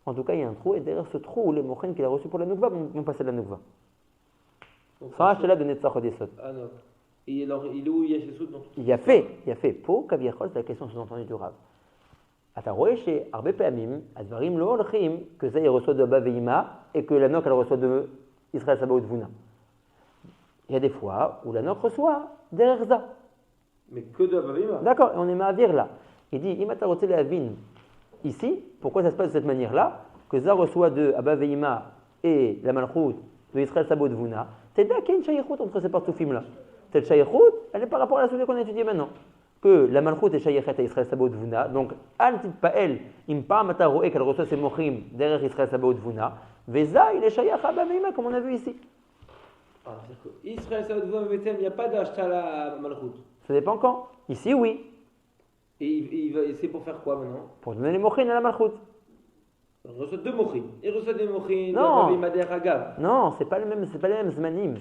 En tout cas, il y a un trou, et derrière ce trou, les mochines qu'il a reçus pour la noukva vont passer la noukva. Sans acheter là de Netzach Odesot. Ah non. Et alors, il est où Yachesut dans tout Il y a fait. Pour Kaviachol, c'est la question sous-entendue du Rav. אתה רואה שהרבה פעמים הדברים לא הולכים que ça il reçoit de Abba Veima et que la noc elle reçoit de Israël Saba ou de Vuna. Il y a des fois où la noc reçoit derrière ça. Mais que de Abba Veima. D'accord, et on est ma'avir là. Il dit, אם אתה רוצה להבין ici, pourquoi ça se passe de cette manière-là, que ça reçoit de Abba Veima et la Malchut de Israël Saba ou de Vuna, t'as qu'il y a une shayichut entre ces partoufim-là. Cette shayichut, elle est par rapport à la sujet qu'on a étudiée maintenant. Que la Malchut est shayichet à Israël Saba ou de Vuna, donc al titpa'el im pa'am ata ro'e qu'elle reçoit ses mochim derrière Israël Saba ou de Vuna, veza il est shayich à Abba Veima comme on a vu ici. Ah, c'est-à-dire que Israël Saba ou de Vuna, il n'y a pas d'acheter à la Malchut. Ça dépend quand. Ici, oui. Et c'est pour faire quoi maintenant? Pour donner les mochim à la Malchut. Il reçoit deux mochim. Il reçoit des mochim de Non. Abba Veima derrière Agav. Non, c'est pas les mêmes zmanim.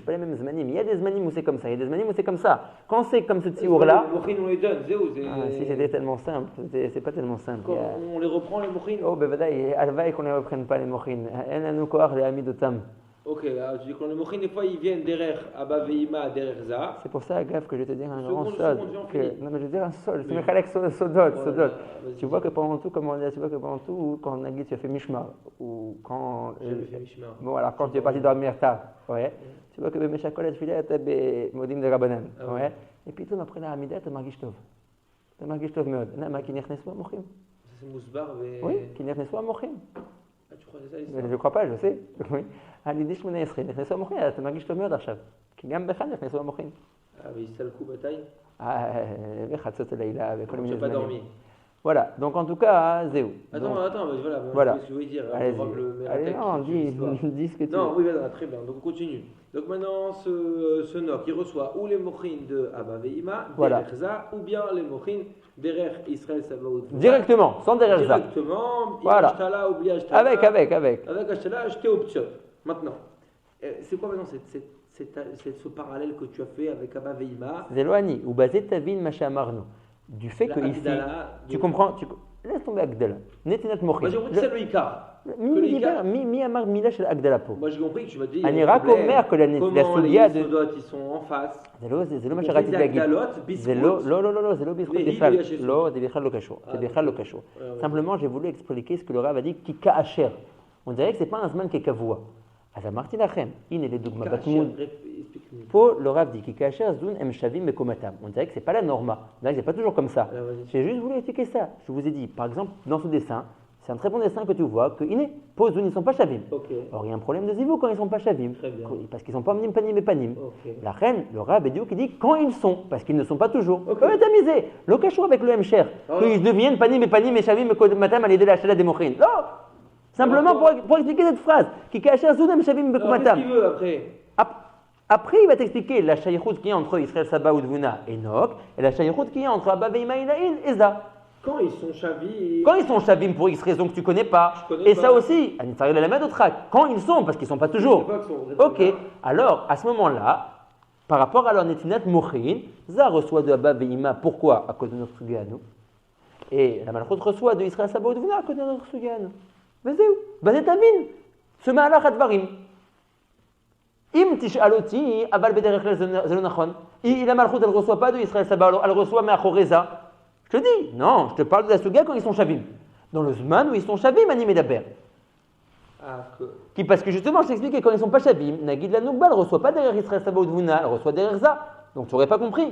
Il y a des zmanim où c'est comme ça, il y a des zmanim où c'est comme ça. Quand c'est comme ce tiour-là. Les mochim, on les donne, c'est où? Si c'était tellement simple, c'est pas tellement simple. Quand on les reprend, les mochim? Oh, ben vadaï, alvaï qu'on ne reprenne pas les mochim. En anu koach les amis d'otam. Ok, alors tu dis que les mochim, des fois, ils viennent derrière Abba Veima, derrière Za. C'est pour ça, Agaf, que je vais te dire un grand Seconde, sol. seconde, j'en finis. Non, mais je vais te dire un sol. C'est Oui. Mechalek Sodot. Vas-y. Tu vois que pendant tout, comment on dit, tu vois que pendant tout, quand Nagui, tu as fait Mishmar, ou quand. J'avais fait Mishmar. Bon, alors quand tu es parti dormir tard, ouais. Tu vois que Meshakol et Filet, tu as Modim de Rabanan, Ah ouais. Et puis, tout après la Hamida, tu as Margish Tov. Tu as Margish Tov Meod. Nama qui n'est pas Mochim. Ça, c'est Mousbar, mais. Oui, qui n'est pas Mochim. Ah, tu crois que c'est ça l'histoire? Je ne crois pas, je sais. Oui. הלידי 18, נכנסו המוחין, אתה מרגיש טוב מאוד עכשיו. כי גם בך נכנסו המוחין. Ah, mais il salcou bataille? וחצות הלילה וכל מיני J'ai pas זמנים. dormi. Voilà, donc en tout cas, Zéou. Attends, voilà. Voilà. Ce que je voulais dire. Allez-y. Rob le Allez, Mératec, non, qui suit dis l'histoire. ce que tu Non, veux. oui, voilà, très bien. Donc on continue. Donc maintenant, ce Noc, il reçoit ou les mochines de Abba Veima, Voilà. derrière Za, ou bien les mochines derrière Israël Sabaoth. Directement, sans derrière ça. Directement, Voilà. Ashtala, oublie Ashtala. Avec. Avec Ashtala, acheter option. Maintenant, c'est quoi maintenant ce parallèle que tu as fait avec Abba Veima? Zéloani, ou basé ta vie, Macha Marno. Du fait La que ici, Agdala tu de- comprends, laisse tomber Agdala. Netinat Moi Mochim. j'ai compris que c'est le Icar. Mi amar mila shel Agdala po. Moi j'ai compris que tu m'as dit. אני רק אומר que comment la סוגיה les Yesodot ils sont en face. זה לא מה Ils שרציתי font des להגיד. הגדלות, זה בזכות. לא, זה לא בזכות והיא בכלל. ויש יסוד. לא, זה בכלל לא קשור. זה בכלל לא קשור. Simplement, j'ai voulu expliquer ce que le Rav a dit, qui ka'asher. On dirait que ce n'est pas un zman qui est kavua. אז אמרתי לכם, הנה לדוגמה, בתמוד. Explique-nous. פה le Rav dit, כי כאשר זון הם שווים מקומתם. On dirait que ce n'est pas la norma. On dirait que ce n'est pas toujours comme ça. Alors, vas-y. J'ai juste voulu expliquer ça. Je vous ai dit, par exemple, dans ce dessin, c'est un très bon dessin que tu vois, que iné, po zun, ils ne sont pas shavim. Ok. Or, il y a un problème de zivou quand ils ne sont pas shavim. Très bien. Parce qu'ils ne sont pas mnim panim et panim. Ok. La reine, le Rav Bediou qui dit quand ils sont, parce qu'ils ne sont pas toujours. Ok. Peut tamiser. Le cachot avec le Hemcher. Ah. Qu'ils deviennent panim et shavim et matam à l'aider la chala des mochin. Non. Simplement pour expliquer cette phrase. Qui kacher zun hem shavim Alors, qu'est-ce matam. qu'il veut après? Après, il va t'expliquer la shayichut qui est entre Israël Saba ou Dvuna et Noc, et la shayichut qui est entre Abba Veima et Za. Quand ils sont chavis. Quand ils sont shavim pour X raison que tu connais pas, Je connais et pas. ça aussi, Anitsaril la mettre quand ils sont, parce qu'ils sont pas toujours. Je sais pas qu'ils sont- Ok, alors à ce moment-là, par rapport à leur netinat mochin, Za reçoit de Abba Veima, pourquoi? À cause de notre suga à nous. Et la malchut reçoit de Israël Saba ou Dvuna à cause de notre suga à nous. Mais c'est où? Bazet Amin, ce ma'alach advarim. אם תשאל אותי, אבל בדרך כלל זה לא נכון. היא למלכות, elle ne reçoit pas de Israël Saba, elle reçoit מאחורי זה. Je te dis, non, je te parle de la Suga quand ils sont shavim. Dans le Zman où ils sont shavim, אני מדבר. Ah, que. Qui, parce que justement, je t'expliquais, quand ils ne sont pas shavim, Nagid la Noukba, elle ne reçoit pas derrière Israël Saba ou Dvuna, elle reçoit derrière ça. Donc tu n'aurais pas compris.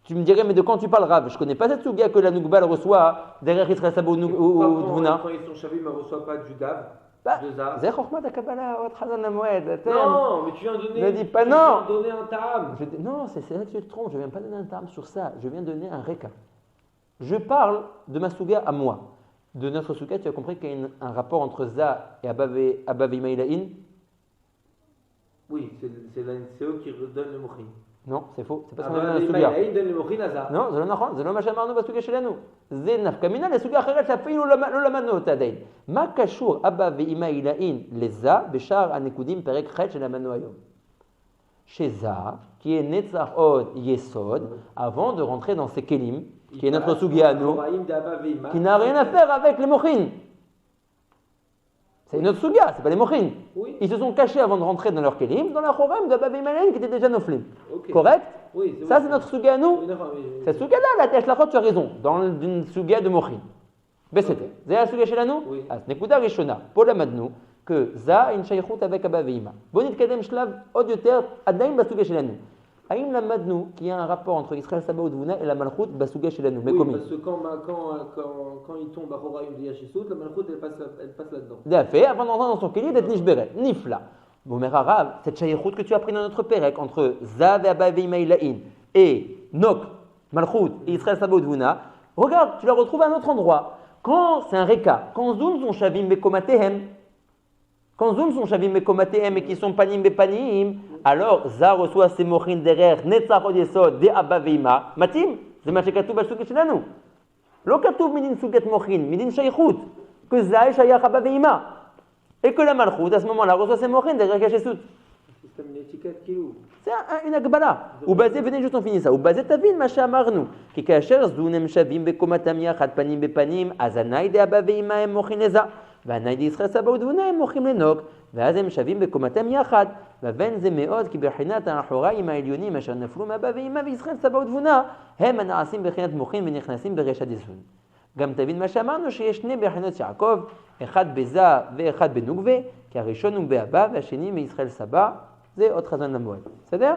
Tu me dirais, mais de quand tu parles, Rav? Je ne connais pas cette Suga que la Noukba, elle reçoit derrière Israël Saba ou Dvuna. Quand ils sont chavis, ils ne reçoivent pas du Dav, Bah, de Za. זה חוכמת הקבלה, עוד חזון המועד, אתם. Non, mais tu viens donner. Ne dis pas tu non. viens donner un tam. Non, c'est là que tu te trompes. Je ne viens pas donner un terme sur ça. Je viens donner un réca. Je parle de ma souga à moi. De notre souga, tu as compris qu'il y a un rapport entre Za et Abba Veima Ilahin? Oui, c'est eux qui redonnent le mochin. Non, c'est faux. C'est pas ce qu'on Abba a dans la Veima souga. Ilahin donne le mochin à Za. Non, זה לא נכון. זה לא מה שאמרנו בסוגיה שלנו. זה נפקא מינה לסוגיה אחרת שאפילו לא למדנו אותה עדיין. מה קשור אבא ואמא עילאין לזה בשאר הנקודים פרק ח' שלמדנו היום? שזה, qui est נצח עוד יסוד, avant de rentrer dans ces kelim, qui est notre סוגיה à nous, qui n'a rien à faire avec les mochin. C'est une autre suga, c'est pas les mochin. Oui. Ils se sont cachés avant de rentrer dans leur kelim, dans la choram de Baba Imaïl qui était déjà noflim. Ok. Correct? Oui, Ça, bon. c'est notre suga à nous. Oui, d'accord, oui. Cette suga-là, la Teshlachot, tu as raison, dans une suga de mochin. Besete. C'est la suga chez la nous? Oui. Nekuda Rishona, pour la madnou, que Za a une shaykhut avec Abba Veima. Bonit Kadem Shlav, Odioter, Adaim Basuga chez la nous. Aïm la madnou, qui a un rapport entre Israël Saba Udvuna et la Malchut Basuga chez la nous. Mais Oui, comment? parce que quand il tombe à Horaïm de Yachissout, la Malchut elle passe là-dedans. D'affaire, avant d'entrer dans son kéli, d'être nishberet, nifla. Bon, mais Rav, cette shaykhut que tu as pris dans notre pérec entre Zav et Abba Veima Ilaïn et Nok, Malchut et Israël Saba Udvuna, regarde, tu la retrouves à un autre endroit. Quand c'est un reka, quand Zoum sont Shavim Bekomatehem, quand Zoum sont Shavim Bekomatehem et qui sont Panim Bepanim, alors Za reçoit ses mochin derrière Netzachod Yesod de Abba Veima, Matim, c'est ma shekatouv al suket shelanu. Lo katouv midin suket mochin, midin shaykhut, que Za est shayach Abba Veima. Et que la Malchut, à ce moment-là, reçoit ses mochin derrière Kachesut. C'est une étiquette qui loue. C'est une agbala. Ou basé, venez juste on finit ça. Ou basé tavin, macha amarnu. Qui kacher zunem shavim bekomatam yachat panim bepanim, azanai de Abba Veima em mochin leza. והנאי דישראל סבא ודבונה הם מוחים לנוק, ואז הם שווים בקומתם יחד, ובין זה מאוד כי בחינת האחוריים העליונים אשר נפלו מאבא ואמא וישראל סבא ודבונה, הם הנעשים בחינת מוחים ונכנסים ברשע דזון. גם תבין מה שאמרנו שיש שני בחינות יעקב, אחד בזה ואחד בנוגבה, כי הראשון הוא באבא והשני מישראל סבא, זה עוד חזון למועד. בסדר?